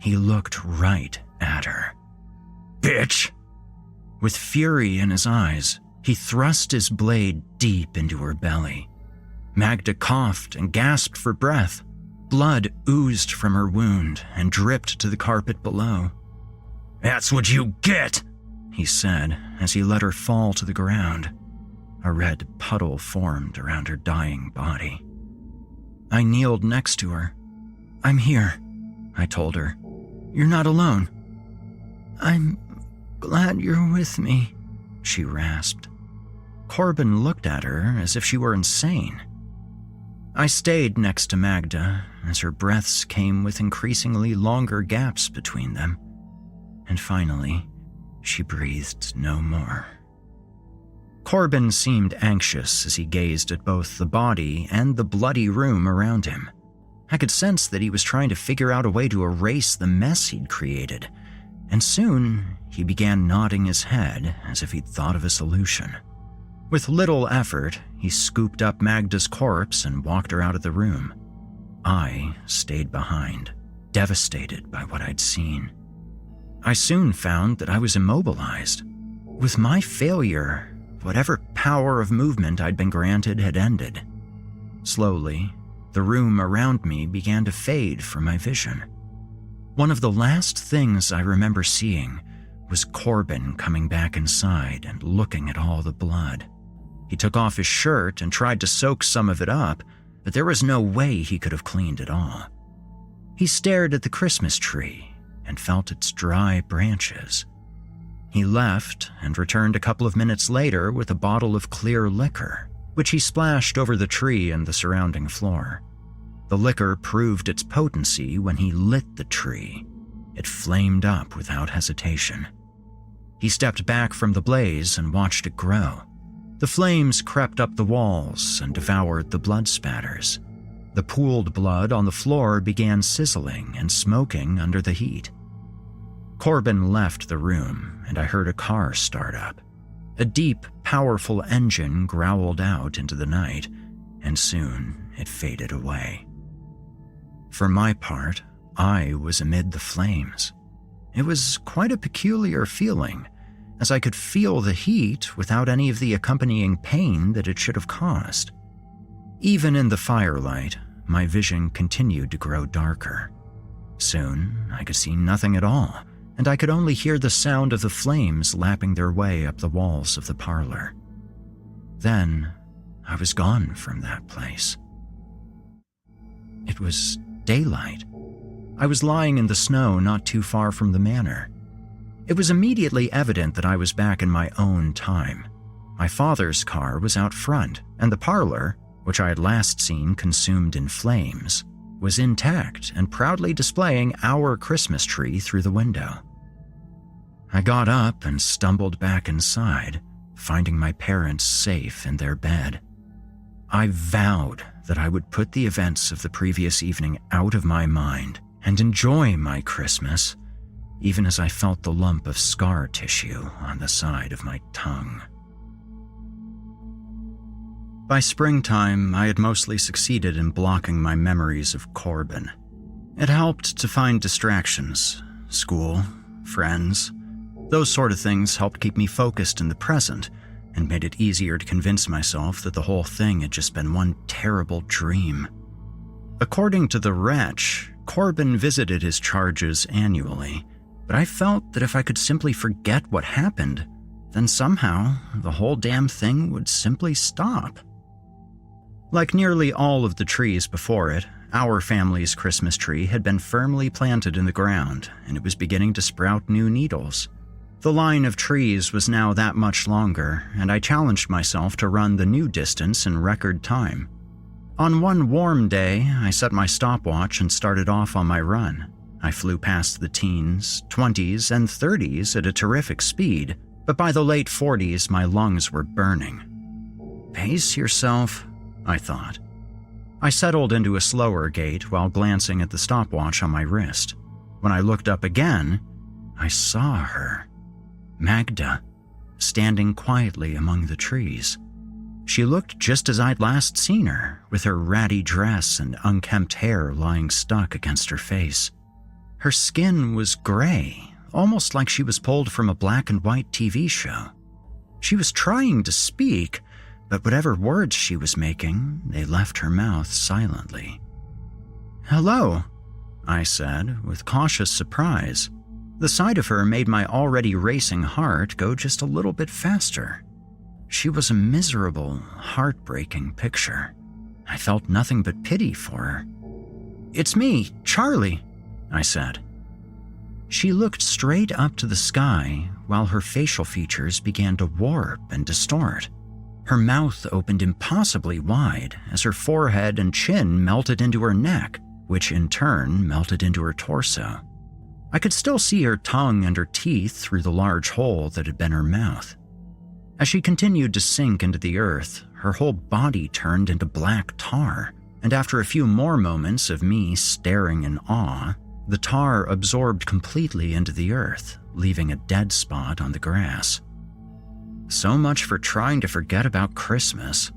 He looked right at her. "Bitch!" With fury in his eyes, he thrust his blade deep into her belly. Magda coughed and gasped for breath. Blood oozed from her wound and dripped to the carpet below. "That's what you get," he said as he let her fall to the ground. A red puddle formed around her dying body. I kneeled next to her. "I'm here," I told her. "You're not alone." "I'm glad you're with me," she rasped. Corbin looked at her as if she were insane. I stayed next to Magda as her breaths came with increasingly longer gaps between them. And finally, she breathed no more. Corbin seemed anxious as he gazed at both the body and the bloody room around him. I could sense that he was trying to figure out a way to erase the mess he'd created, and soon he began nodding his head as if he'd thought of a solution. With little effort, he scooped up Magda's corpse and walked her out of the room. I stayed behind, devastated by what I'd seen. I soon found that I was immobilized. With my failure, whatever power of movement I'd been granted had ended. Slowly, the room around me began to fade from my vision. One of the last things I remember seeing was Corbin coming back inside and looking at all the blood. He took off his shirt and tried to soak some of it up, but there was no way he could have cleaned it all. He stared at the Christmas tree and felt its dry branches. He left and returned a couple of minutes later with a bottle of clear liquor, which he splashed over the tree and the surrounding floor. The liquor proved its potency when he lit the tree. It flamed up without hesitation. He stepped back from the blaze and watched it grow. The flames crept up the walls and devoured the blood spatters. The pooled blood on the floor began sizzling and smoking under the heat. Corbin left the room, and I heard a car start up. A deep, powerful engine growled out into the night, and soon it faded away. For my part, I was amid the flames. It was quite a peculiar feeling, as I could feel the heat without any of the accompanying pain that it should have caused. Even in the firelight, my vision continued to grow darker. Soon, I could see nothing at all, and I could only hear the sound of the flames lapping their way up the walls of the parlor. Then, I was gone from that place. It was daylight. I was lying in the snow not too far from the manor. It was immediately evident that I was back in my own time. My father's car was out front, and the parlor, which I had last seen consumed in flames, was intact and proudly displaying our Christmas tree through the window. I got up and stumbled back inside, finding my parents safe in their bed. I vowed that I would put the events of the previous evening out of my mind and enjoy my Christmas, even as I felt the lump of scar tissue on the side of my tongue. By springtime, I had mostly succeeded in blocking my memories of Corbin. It helped to find distractions, school, friends. Those sort of things helped keep me focused in the present and made it easier to convince myself that the whole thing had just been one terrible dream. According to the wretch, Corbin visited his charges annually, but I felt that if I could simply forget what happened, then somehow the whole damn thing would simply stop. Like nearly all of the trees before it, our family's Christmas tree had been firmly planted in the ground, and it was beginning to sprout new needles. The line of trees was now that much longer, and I challenged myself to run the new distance in record time. On one warm day, I set my stopwatch and started off on my run. I flew past the teens, 20s, and 30s at a terrific speed, but by the late 40s, my lungs were burning. Pace yourself, I thought. I settled into a slower gait while glancing at the stopwatch on my wrist. When I looked up again, I saw her. Magda, standing quietly among the trees. She looked just as I'd last seen her, with her ratty dress and unkempt hair lying stuck against her face. Her skin was gray, almost like she was pulled from a black and white TV show. She was trying to speak, but whatever words she was making, they left her mouth silently. "Hello," I said, with cautious surprise. The sight of her made my already racing heart go just a little bit faster. She was a miserable, heartbreaking picture. I felt nothing but pity for her. "It's me, Charlie," I said. She looked straight up to the sky while her facial features began to warp and distort. Her mouth opened impossibly wide as her forehead and chin melted into her neck, which in turn melted into her torso. I could still see her tongue and her teeth through the large hole that had been her mouth. As she continued to sink into the earth, her whole body turned into black tar, and after a few more moments of me staring in awe, the tar absorbed completely into the earth, leaving a dead spot on the grass. So much for trying to forget about Christmas.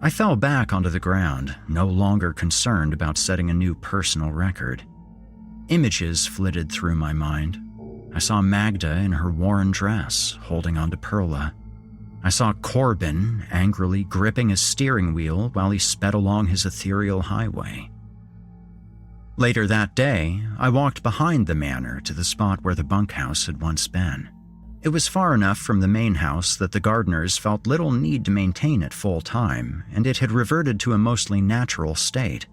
I fell back onto the ground, no longer concerned about setting a new personal record. Images flitted through my mind. I saw Magda in her worn dress, holding onto Perla. I saw Corbin angrily gripping his steering wheel while he sped along his ethereal highway. Later that day, I walked behind the manor to the spot where the bunkhouse had once been. It was far enough from the main house that the gardeners felt little need to maintain it full time, and it had reverted to a mostly natural state.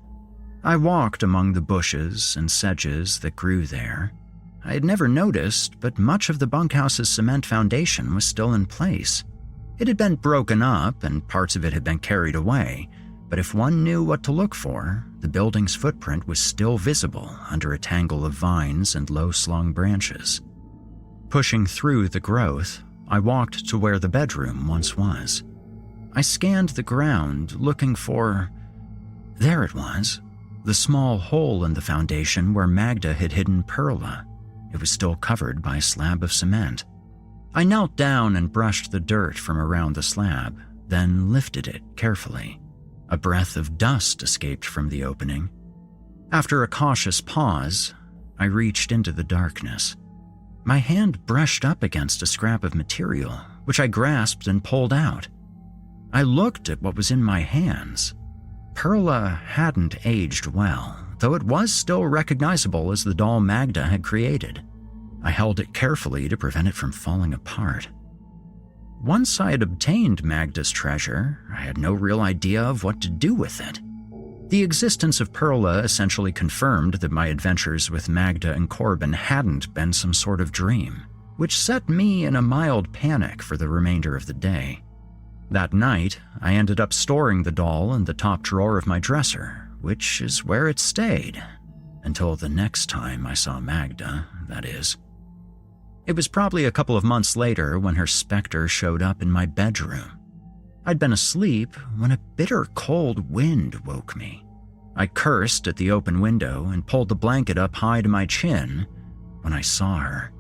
I walked among the bushes and sedges that grew there. I had never noticed, but much of the bunkhouse's cement foundation was still in place. It had been broken up and parts of it had been carried away, but if one knew what to look for, the building's footprint was still visible under a tangle of vines and low-slung branches. Pushing through the growth, I walked to where the bedroom once was. I scanned the ground, looking for... There it was, the small hole in the foundation where Magda had hidden Perla. It was still covered by a slab of cement. I knelt down and brushed the dirt from around the slab, then lifted it carefully. A breath of dust escaped from the opening. After a cautious pause, I reached into the darkness. My hand brushed up against a scrap of material, which I grasped and pulled out. I looked at what was in my hands. Perla hadn't aged well, though it was still recognizable as the doll Magda had created. I held it carefully to prevent it from falling apart. Once I had obtained Magda's treasure, I had no real idea of what to do with it. The existence of Perla essentially confirmed that my adventures with Magda and Corbin hadn't been some sort of dream, which set me in a mild panic for the remainder of the day. That night, I ended up storing the doll in the top drawer of my dresser, which is where it stayed, until the next time I saw Magda, that is. It was probably a couple of months later when her specter showed up in my bedroom. I'd been asleep when a bitter cold wind woke me. I cursed at the open window and pulled the blanket up high to my chin when I saw her.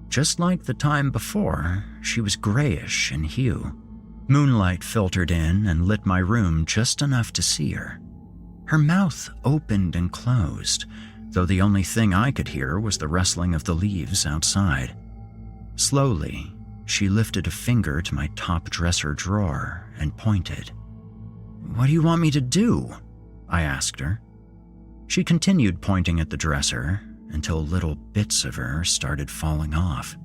Just like the time before, she was grayish in hue. Moonlight filtered in and lit my room just enough to see her. Her mouth opened and closed, though the only thing I could hear was the rustling of the leaves outside. Slowly, she lifted a finger to my top dresser drawer and pointed. "What do you want me to do?" I asked her. She continued pointing at the dresser until little bits of her started falling off.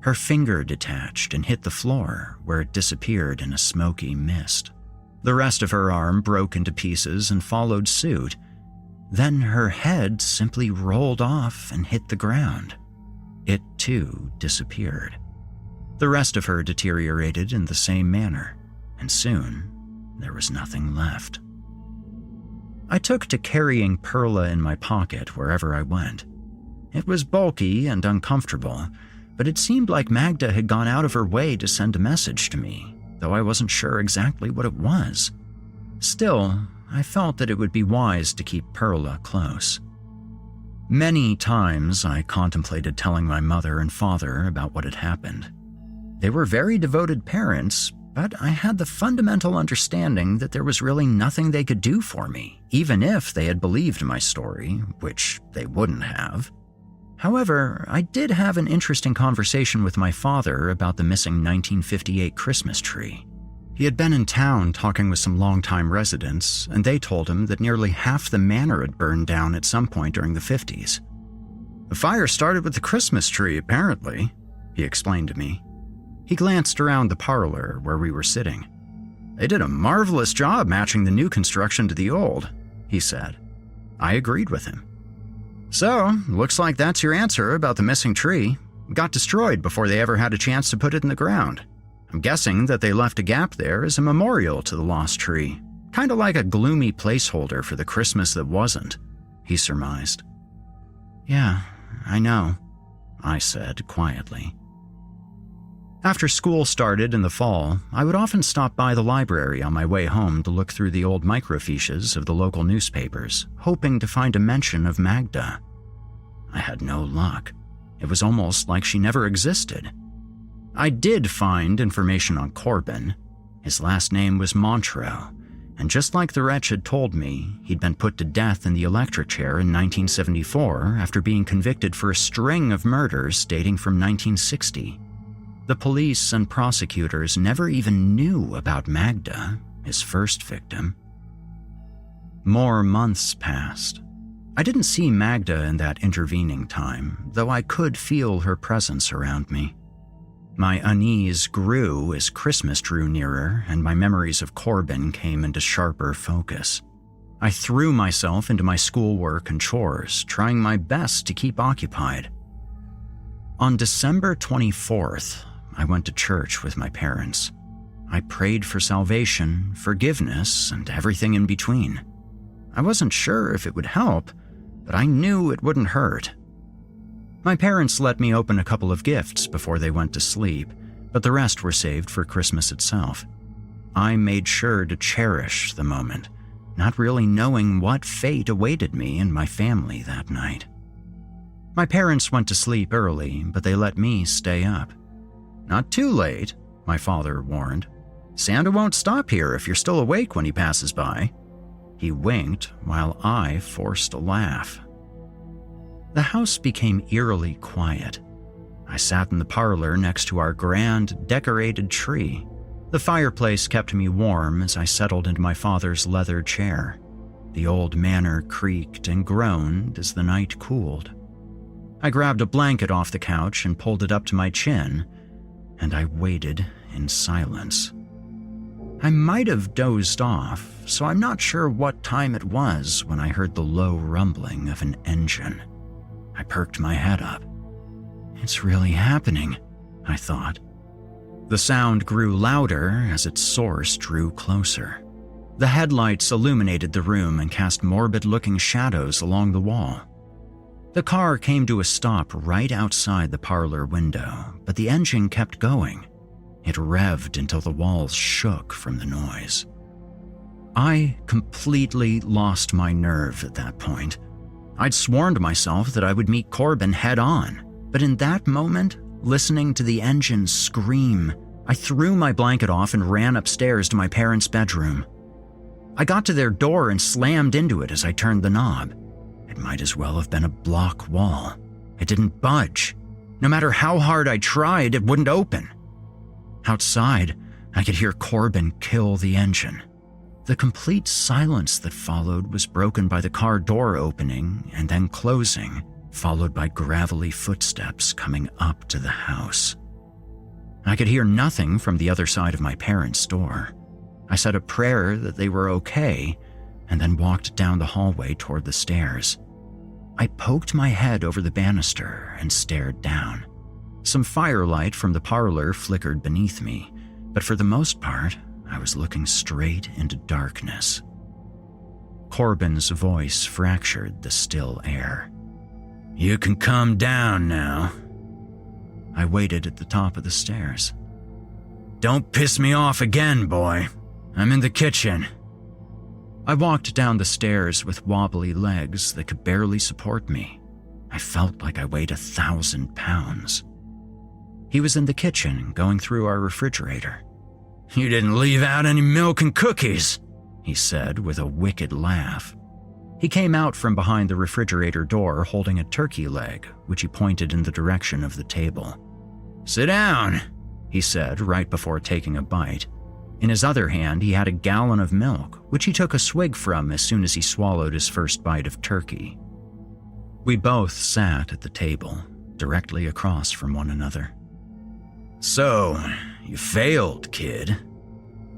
Her finger detached and hit the floor, where it disappeared in a smoky mist. The rest of her arm broke into pieces and followed suit. Then her head simply rolled off and hit the ground. It, too, disappeared. The rest of her deteriorated in the same manner, and soon there was nothing left. I took to carrying Perla in my pocket wherever I went. It was bulky and uncomfortable, but it seemed like Magda had gone out of her way to send a message to me, though I wasn't sure exactly what it was. Still, I felt that it would be wise to keep Perla close. Many times I contemplated telling my mother and father about what had happened. They were very devoted parents, but I had the fundamental understanding that there was really nothing they could do for me, even if they had believed my story, which they wouldn't have. However, I did have an interesting conversation with my father about the missing 1958 Christmas tree. He had been in town talking with some longtime residents, and they told him that nearly half the manor had burned down at some point during the 50s. "The fire started with the Christmas tree, apparently," he explained to me. He glanced around the parlor where we were sitting. "They did a marvelous job matching the new construction to the old," he said. I agreed with him. "So, looks like that's your answer about the missing tree. It got destroyed before they ever had a chance to put it in the ground. I'm guessing that they left a gap there as a memorial to the lost tree, kind of like a gloomy placeholder for the Christmas that wasn't," he surmised. "Yeah, I know," I said quietly. After school started in the fall, I would often stop by the library on my way home to look through the old microfiches of the local newspapers, hoping to find a mention of Magda. I had no luck. It was almost like she never existed. I did find information on Corbin. His last name was Montreux, and just like the wretch had told me, he'd been put to death in the electric chair in 1974 after being convicted for a string of murders dating from 1960. The police and prosecutors never even knew about Magda, his first victim. More months passed. I didn't see Magda in that intervening time, though I could feel her presence around me. My unease grew as Christmas drew nearer and my memories of Corbin came into sharper focus. I threw myself into my schoolwork and chores, trying my best to keep occupied. On December 24th, I went to church with my parents. I prayed for salvation, forgiveness, and everything in between. I wasn't sure if it would help, but I knew it wouldn't hurt. My parents let me open a couple of gifts before they went to sleep, but the rest were saved for Christmas itself. I made sure to cherish the moment, not really knowing what fate awaited me and my family that night. My parents went to sleep early, but they let me stay up. "Not too late," my father warned. "Santa won't stop here if you're still awake when he passes by." He winked while I forced a laugh. The house became eerily quiet. I sat in the parlor next to our grand, decorated tree. The fireplace kept me warm as I settled into my father's leather chair. The old manor creaked and groaned as the night cooled. I grabbed a blanket off the couch and pulled it up to my chin, and I waited in silence. I might have dozed off, so I'm not sure what time it was when I heard the low rumbling of an engine. I perked my head up. It's really happening, I thought. The sound grew louder as its source drew closer. The headlights illuminated the room and cast morbid-looking shadows along the wall. The car came to a stop right outside the parlor window, but the engine kept going. It revved until the walls shook from the noise. I completely lost my nerve at that point. I'd sworn to myself that I would meet Corbin head on, but in that moment, listening to the engine scream, I threw my blanket off and ran upstairs to my parents' bedroom. I got to their door and slammed into it as I turned the knob. It might as well have been a block wall. It didn't budge. No matter how hard I tried, it wouldn't open. Outside, I could hear Corbin kill the engine. The complete silence that followed was broken by the car door opening and then closing, followed by gravelly footsteps coming up to the house. I could hear nothing from the other side of my parents' door. I said a prayer that they were okay, and then walked down the hallway toward the stairs. I poked my head over the banister and stared down. Some firelight from the parlor flickered beneath me, but for the most part, I was looking straight into darkness. Corbin's voice fractured the still air. "You can come down now." I waited at the top of the stairs. "Don't piss me off again, boy. I'm in the kitchen." I walked down the stairs with wobbly legs that could barely support me. I felt like I weighed 1,000 pounds. He was in the kitchen, going through our refrigerator. "You didn't leave out any milk and cookies," he said with a wicked laugh. He came out from behind the refrigerator door holding a turkey leg, which he pointed in the direction of the table. "Sit down," he said right before taking a bite. In his other hand, he had a gallon of milk, which he took a swig from as soon as he swallowed his first bite of turkey. We both sat at the table, directly across from one another. "So, you failed, kid."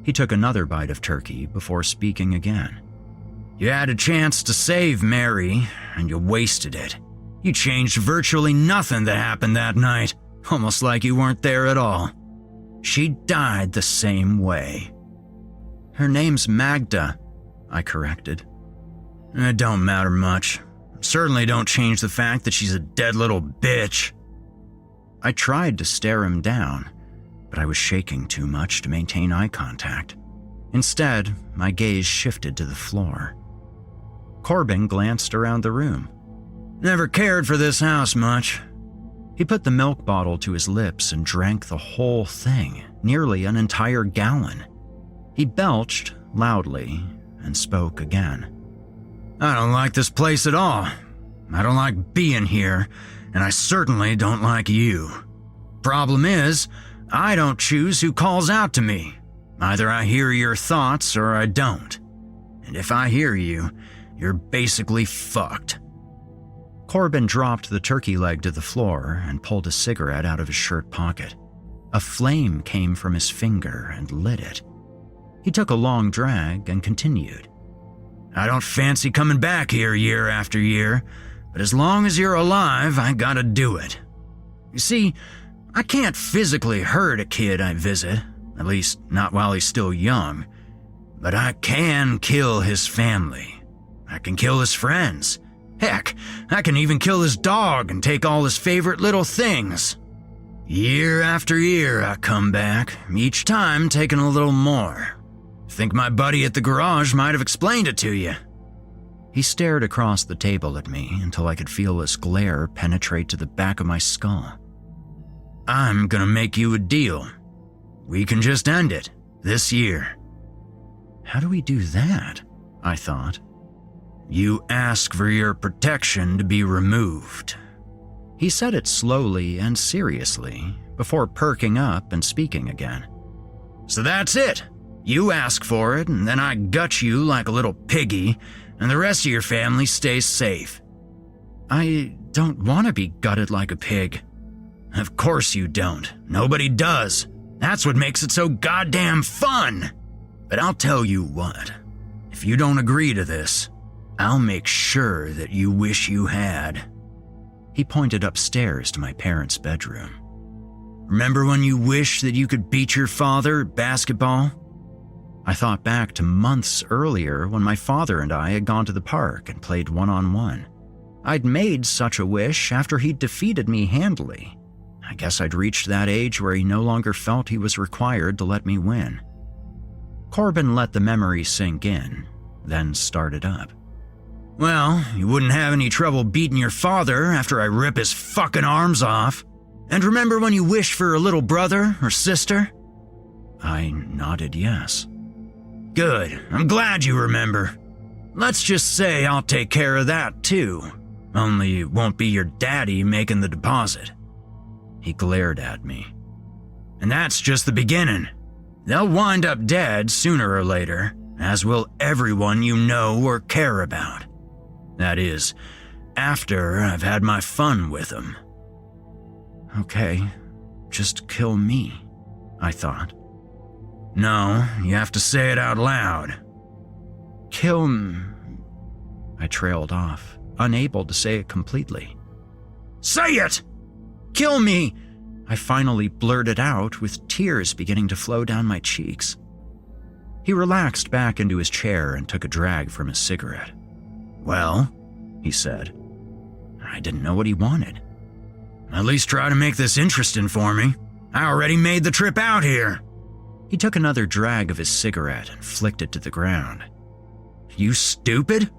He took another bite of turkey before speaking again. "You had a chance to save Mary, and you wasted it. You changed virtually nothing that happened that night, almost like you weren't there at all. She died the same way." "Her name's Magda," I corrected. "It don't matter much. Certainly don't change the fact that she's a dead little bitch." I tried to stare him down, but I was shaking too much to maintain eye contact. Instead, my gaze shifted to the floor. Corbin glanced around the room. "Never cared for this house much." He put the milk bottle to his lips and drank the whole thing, nearly an entire gallon. He belched loudly and spoke again. "I don't like this place at all. I don't like being here, and I certainly don't like you. Problem is, I don't choose who calls out to me. Either I hear your thoughts or I don't. And if I hear you, you're basically fucked." Corbin dropped the turkey leg to the floor and pulled a cigarette out of his shirt pocket. A flame came from his finger and lit it. He took a long drag and continued. "I don't fancy coming back here year after year, but as long as you're alive, I gotta do it. You see, I can't physically hurt a kid I visit, at least not while he's still young, but I can kill his family. I can kill his friends. Heck, I can even kill his dog and take all his favorite little things. Year after year, I come back, each time taking a little more. Think my buddy at the garage might have explained it to you." He stared across the table at me until I could feel his glare penetrate to the back of my skull. "I'm gonna make you a deal. We can just end it, this year." How do we do that? I thought. "You ask for your protection to be removed." He said it slowly and seriously, before perking up and speaking again. "So that's it. You ask for it, and then I gut you like a little piggy, and the rest of your family stays safe." I don't want to be gutted like a pig. "Of course you don't. Nobody does. That's what makes it so goddamn fun. But I'll tell you what. If you don't agree to this, I'll make sure that you wish you had." He pointed upstairs to my parents' bedroom. "Remember when you wished that you could beat your father at basketball?" I thought back to months earlier when my father and I had gone to the park and played one-on-one. I'd made such a wish after he'd defeated me handily. I guess I'd reached that age where he no longer felt he was required to let me win. Corbin let the memory sink in, then started up. Well, you wouldn't have any trouble beating your father after I rip his fucking arms off. And remember when you wished for a little brother or sister? I nodded yes. Good, I'm glad you remember. Let's just say I'll take care of that too. Only it won't be your daddy making the deposit. He glared at me. And that's just the beginning. They'll wind up dead sooner or later, as will everyone you know or care about. That is, after I've had my fun with them. Okay, just kill me, I thought. No, you have to say it out loud. Kill me. I trailed off, unable to say it completely. Say it! Kill me! I finally blurted out with tears beginning to flow down my cheeks. He relaxed back into his chair and took a drag from his cigarette. Well, he said. I didn't know what he wanted. At least try to make this interesting for me. I already made the trip out here. He took another drag of his cigarette and flicked it to the ground. You stupid?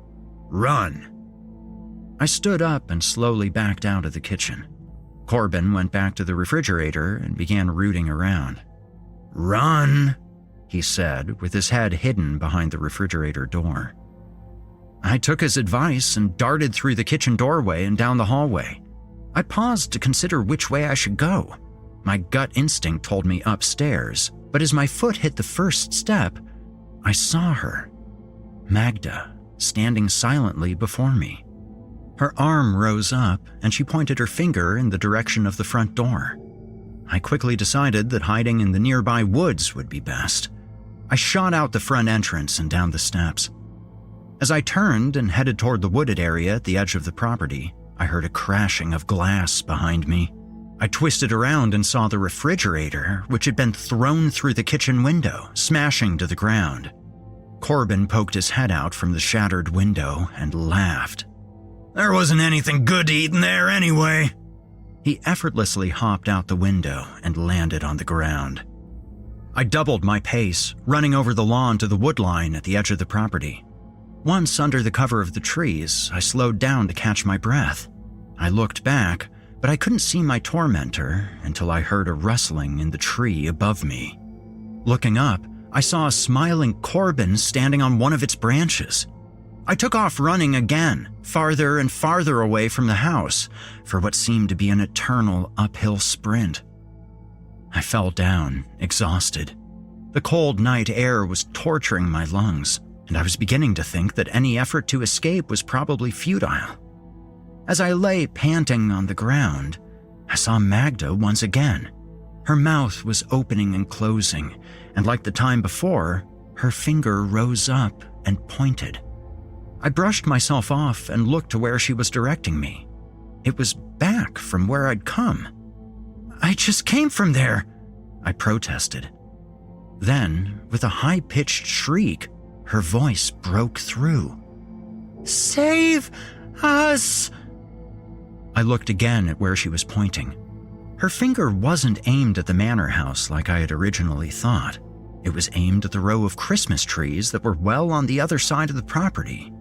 Run. I stood up and slowly backed out of the kitchen. Corbin went back to the refrigerator and began rooting around. Run, he said, with his head hidden behind the refrigerator door. I took his advice and darted through the kitchen doorway and down the hallway. I paused to consider which way I should go. My gut instinct told me upstairs, but as my foot hit the first step, I saw her, Magda, standing silently before me. Her arm rose up and she pointed her finger in the direction of the front door. I quickly decided that hiding in the nearby woods would be best. I shot out the front entrance and down the steps. As I turned and headed toward the wooded area at the edge of the property, I heard a crashing of glass behind me. I twisted around and saw the refrigerator, which had been thrown through the kitchen window, smashing to the ground. Corbin poked his head out from the shattered window and laughed. There wasn't anything good to eat in there anyway. He effortlessly hopped out the window and landed on the ground. I doubled my pace, running over the lawn to the wood line at the edge of the property. Once under the cover of the trees, I slowed down to catch my breath. I looked back, but I couldn't see my tormentor until I heard a rustling in the tree above me. Looking up, I saw a smiling Corbin standing on one of its branches. I took off running again, farther and farther away from the house, for what seemed to be an eternal uphill sprint. I fell down, exhausted. The cold night air was torturing my lungs, and I was beginning to think that any effort to escape was probably futile. As I lay panting on the ground, I saw Magda once again. Her mouth was opening and closing, and like the time before, her finger rose up and pointed. I brushed myself off and looked to where she was directing me. It was back from where I'd come. I just came from there, I protested. Then, with a high-pitched shriek, her voice broke through. Save us! I looked again at where she was pointing. Her finger wasn't aimed at the manor house like I had originally thought. It was aimed at the row of Christmas trees that were well on the other side of the property.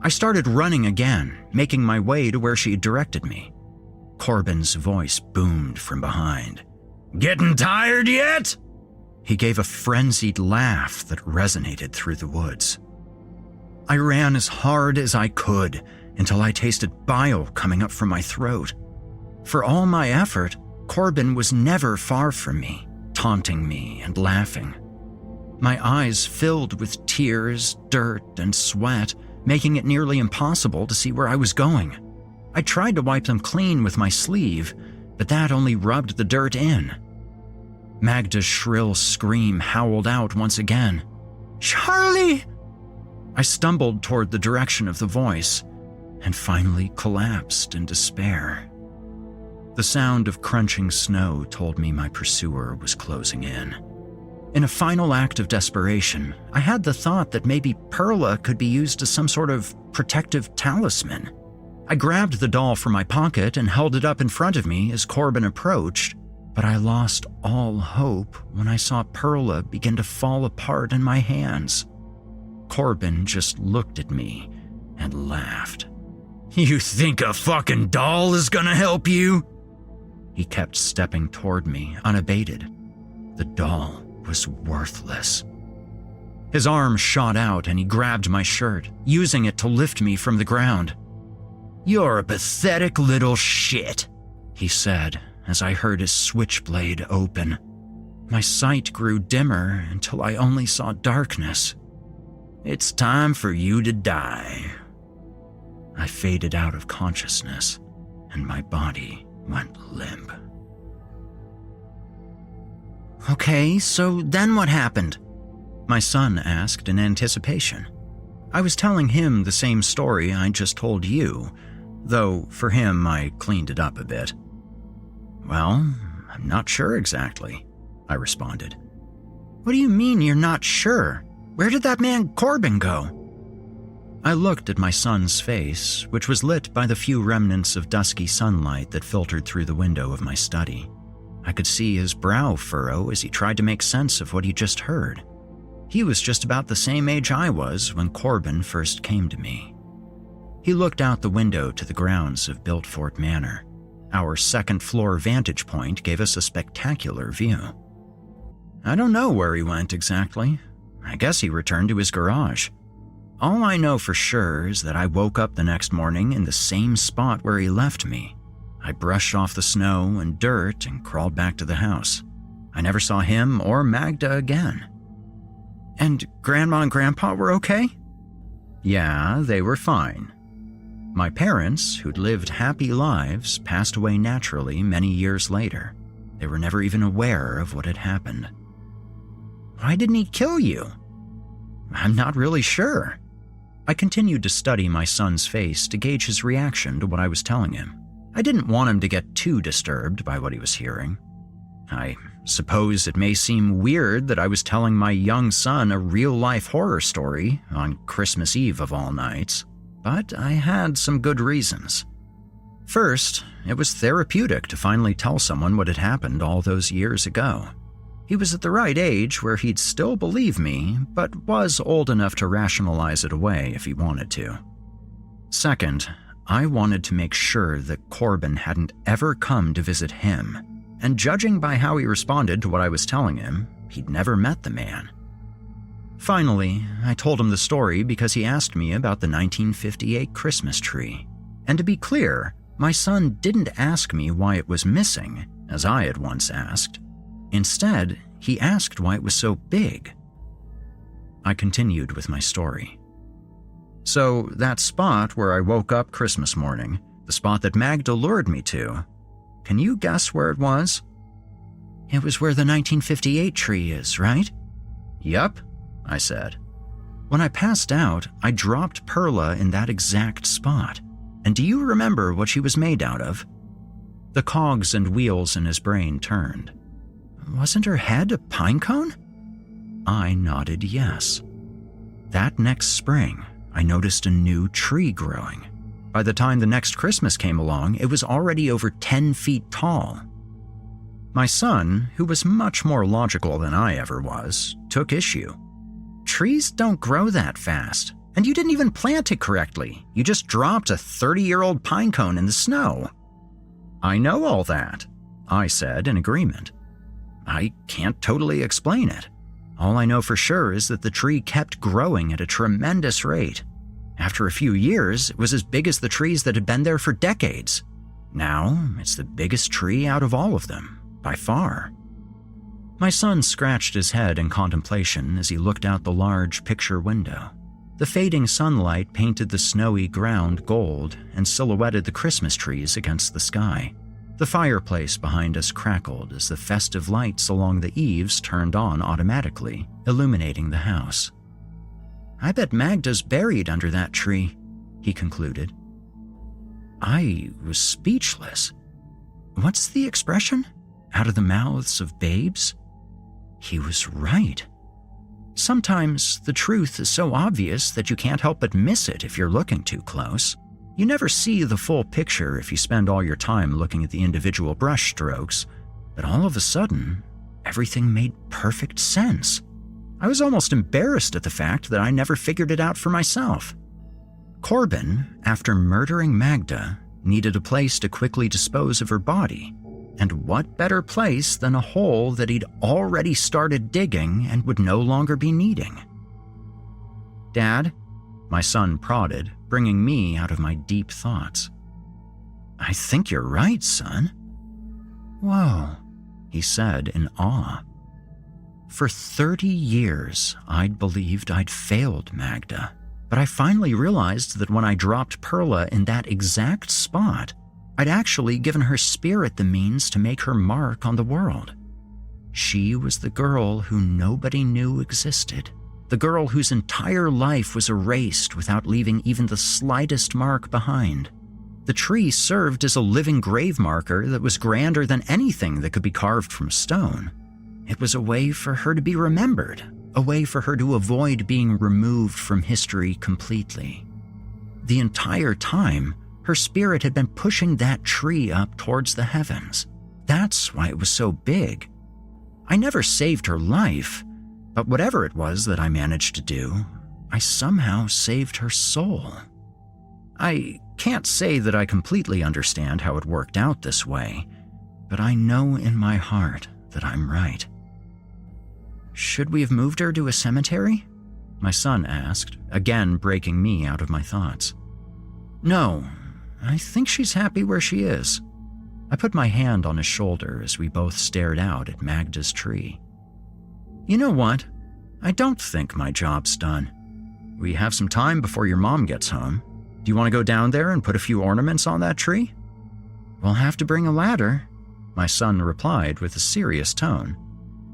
I started running again, making my way to where she had directed me. Corbin's voice boomed from behind. Getting tired yet? He gave a frenzied laugh that resonated through the woods. I ran as hard as I could until I tasted bile coming up from my throat. For all my effort, Corbin was never far from me, taunting me and laughing. My eyes filled with tears, dirt, and sweat, making it nearly impossible to see where I was going. I tried to wipe them clean with my sleeve, but that only rubbed the dirt in. Magda's shrill scream howled out once again. Charlie! I stumbled toward the direction of the voice and finally collapsed in despair. The sound of crunching snow told me my pursuer was closing in. In a final act of desperation, I had the thought that maybe Perla could be used as some sort of protective talisman. I grabbed the doll from my pocket and held it up in front of me as Corbin approached, but I lost all hope when I saw Perla begin to fall apart in my hands. Corbin just looked at me and laughed. You think a fucking doll is gonna help you? He kept stepping toward me, unabated. The doll was worthless. His arm shot out and he grabbed my shirt, using it to lift me from the ground. You're a pathetic little shit, he said as I heard his switchblade open. My sight grew dimmer until I only saw darkness. It's time for you to die. I faded out of consciousness and my body went limp. Okay, so then what happened? My son asked in anticipation. I was telling him the same story I just told you, though for him I cleaned it up a bit. Well, I'm not sure exactly, I responded. What do you mean you're not sure? Where did that man Corbin go? I looked at my son's face, which was lit by the few remnants of dusky sunlight that filtered through the window of my study. I could see his brow furrow as he tried to make sense of what he just heard. He was just about the same age I was when Corbin first came to me. He looked out the window to the grounds of Biltfort Manor. Our second-floor vantage point gave us a spectacular view. I don't know where he went exactly. I guess he returned to his garage. All I know for sure is that I woke up the next morning in the same spot where he left me. I brushed off the snow and dirt and crawled back to the house. I never saw him or Magda again. And Grandma and Grandpa were okay? Yeah, they were fine. My parents, who'd lived happy lives, passed away naturally many years later. They were never even aware of what had happened. Why didn't he kill you? I'm not really sure. I continued to study my son's face to gauge his reaction to what I was telling him. I didn't want him to get too disturbed by what he was hearing. I suppose it may seem weird that I was telling my young son a real-life horror story on Christmas Eve of all nights, but I had some good reasons. First, it was therapeutic to finally tell someone what had happened all those years ago. He was at the right age where he'd still believe me, but was old enough to rationalize it away if he wanted to. Second, I wanted to make sure that Corbin hadn't ever come to visit him, and judging by how he responded to what I was telling him, he'd never met the man. Finally, I told him the story because he asked me about the 1958 Christmas tree. And to be clear, my son didn't ask me why it was missing, as I had once asked. Instead, he asked why it was so big. I continued with my story. So, that spot where I woke up Christmas morning, the spot that Magda lured me to, can you guess where it was? It was where the 1958 tree is, right? Yup, I said. When I passed out, I dropped Perla in that exact spot. And do you remember what she was made out of? The cogs and wheels in his brain turned. Wasn't her head a pine cone? I nodded yes. That next spring, I noticed a new tree growing. By the time the next Christmas came along, it was already over 10 feet tall. My son, who was much more logical than I ever was, took issue. Trees don't grow that fast, and you didn't even plant it correctly. You just dropped a 30-year-old pine cone in the snow. I know all that, I said in agreement. I can't totally explain it. All I know for sure is that the tree kept growing at a tremendous rate. After a few years, it was as big as the trees that had been there for decades. Now, it's the biggest tree out of all of them, by far. My son scratched his head in contemplation as he looked out the large picture window. The fading sunlight painted the snowy ground gold and silhouetted the Christmas trees against the sky. The fireplace behind us crackled as the festive lights along the eaves turned on automatically, illuminating the house. I bet Magda's buried under that tree, he concluded. I was speechless. What's the expression? Out of the mouths of babes? He was right. Sometimes the truth is so obvious that you can't help but miss it if you're looking too close. You never see the full picture if you spend all your time looking at the individual brush strokes, but all of a sudden, everything made perfect sense. I was almost embarrassed at the fact that I never figured it out for myself. Corbin, after murdering Magda, needed a place to quickly dispose of her body, and what better place than a hole that he'd already started digging and would no longer be needing? "Dad?" my son prodded, bringing me out of my deep thoughts. "I think you're right, son." "Whoa," he said in awe. For 30 years, I'd believed I'd failed Magda, but I finally realized that when I dropped Perla in that exact spot, I'd actually given her spirit the means to make her mark on the world. She was the girl who nobody knew existed, the girl whose entire life was erased without leaving even the slightest mark behind. The tree served as a living grave marker that was grander than anything that could be carved from stone. It was a way for her to be remembered, a way for her to avoid being removed from history completely. The entire time, her spirit had been pushing that tree up towards the heavens. That's why it was so big. I never saved her life, but whatever it was that I managed to do, I somehow saved her soul. I can't say that I completely understand how it worked out this way, but I know in my heart that I'm right. "Should we have moved her to a cemetery?" my son asked, again breaking me out of my thoughts. "No, I think she's happy where she is." I put my hand on his shoulder as we both stared out at Magda's tree. "You know what? I don't think my job's done. We have some time before your mom gets home. Do you want to go down there and put a few ornaments on that tree?" "We'll have to bring a ladder," my son replied with a serious tone.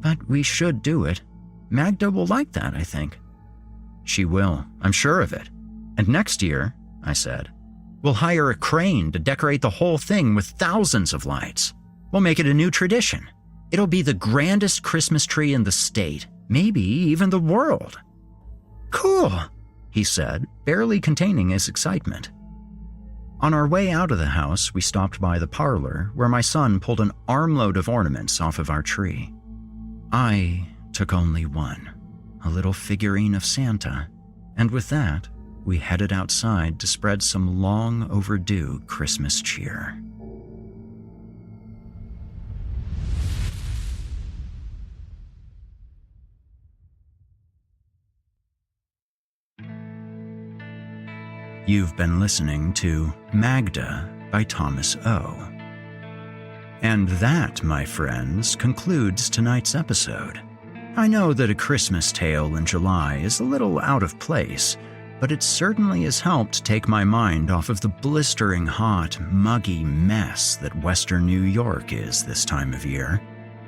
"But we should do it. Magda will like that, I think." "She will, I'm sure of it. And next year," I said, "we'll hire a crane to decorate the whole thing with thousands of lights. We'll make it a new tradition. It'll be the grandest Christmas tree in the state, maybe even the world." "Cool," he said, barely containing his excitement. On our way out of the house, we stopped by the parlor where my son pulled an armload of ornaments off of our tree. I took only one, a little figurine of Santa, and with that, we headed outside to spread some long overdue Christmas cheer. You've been listening to Magda by Thomas O. And that, my friends, concludes tonight's episode. I know that A Christmas Tale in July is a little out of place, but it certainly has helped take my mind off of the blistering hot, muggy mess that Western New York is this time of year.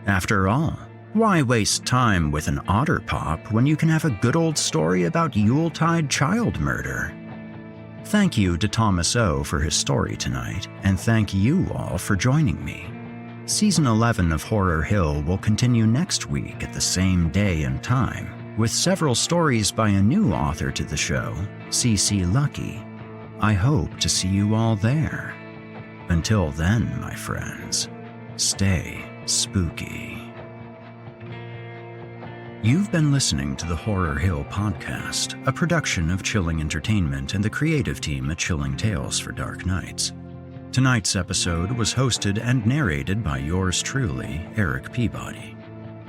After all, why waste time with an otter pop when you can have a good old story about Yuletide child murder? Thank you to Thomas O for his story tonight, and thank you all for joining me. Season 11 of Horror Hill will continue next week at the same day and time, with several stories by a new author to the show, CC Lucky. I hope to see you all there. Until then, my friends, stay spooky. You've been listening to the Horror Hill podcast, a production of Chilling Entertainment and the creative team at Chilling Tales for Dark Nights. Tonight's episode was hosted and narrated by yours truly, Erik Peabody.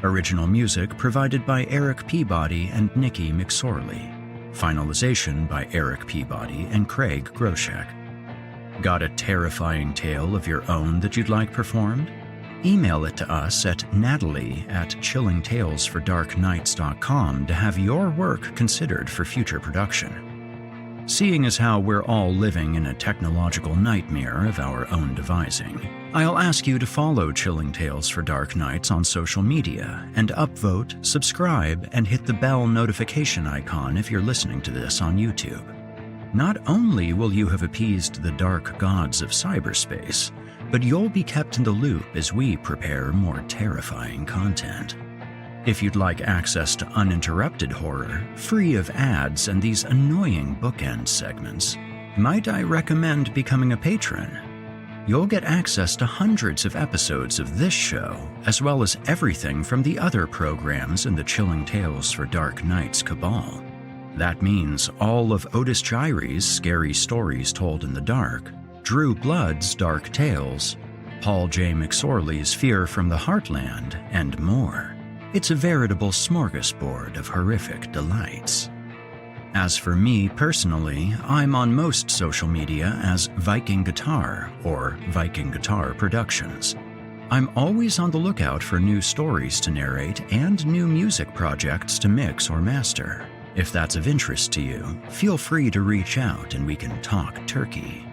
Original music provided by Erik Peabody and Nikki McSorley. Finalization by Erik Peabody and Craig Groshek. Got a terrifying tale of your own that you'd like performed? Email it to us at natalie@chillingtalesfordarknights.com to have your work considered for future production. Seeing as how we're all living in a technological nightmare of our own devising, I'll ask you to follow Chilling Tales for Dark Nights on social media and upvote, subscribe, and hit the bell notification icon if you're listening to this on YouTube. Not only will you have appeased the dark gods of cyberspace, but you'll be kept in the loop as we prepare more terrifying content. If you'd like access to uninterrupted horror, free of ads and these annoying bookend segments, might I recommend becoming a patron? You'll get access to hundreds of episodes of this show, as well as everything from the other programs in the Chilling Tales for Dark Nights cabal. That means all of Otis Gyri's Scary Stories Told in the Dark, Drew Blood's Dark Tales, Paul J. McSorley's Fear from the Heartland, and more. It's a veritable smorgasbord of horrific delights. As for me personally, I'm on most social media as Viking Guitar or Viking Guitar Productions. I'm always on the lookout for new stories to narrate and new music projects to mix or master. If that's of interest to you, feel free to reach out and we can talk turkey.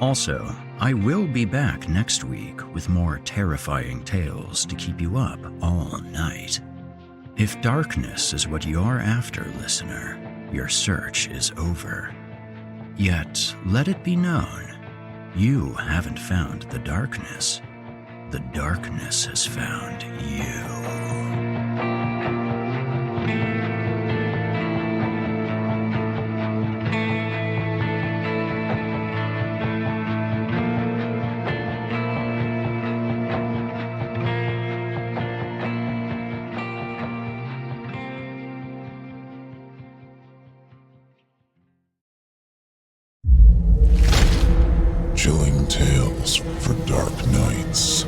Also, I will be back next week with more terrifying tales to keep you up all night. If darkness is what you're after, listener, your search is over. Yet, let it be known, you haven't found the darkness. The darkness has found you. Chilling Tales for Dark Nights.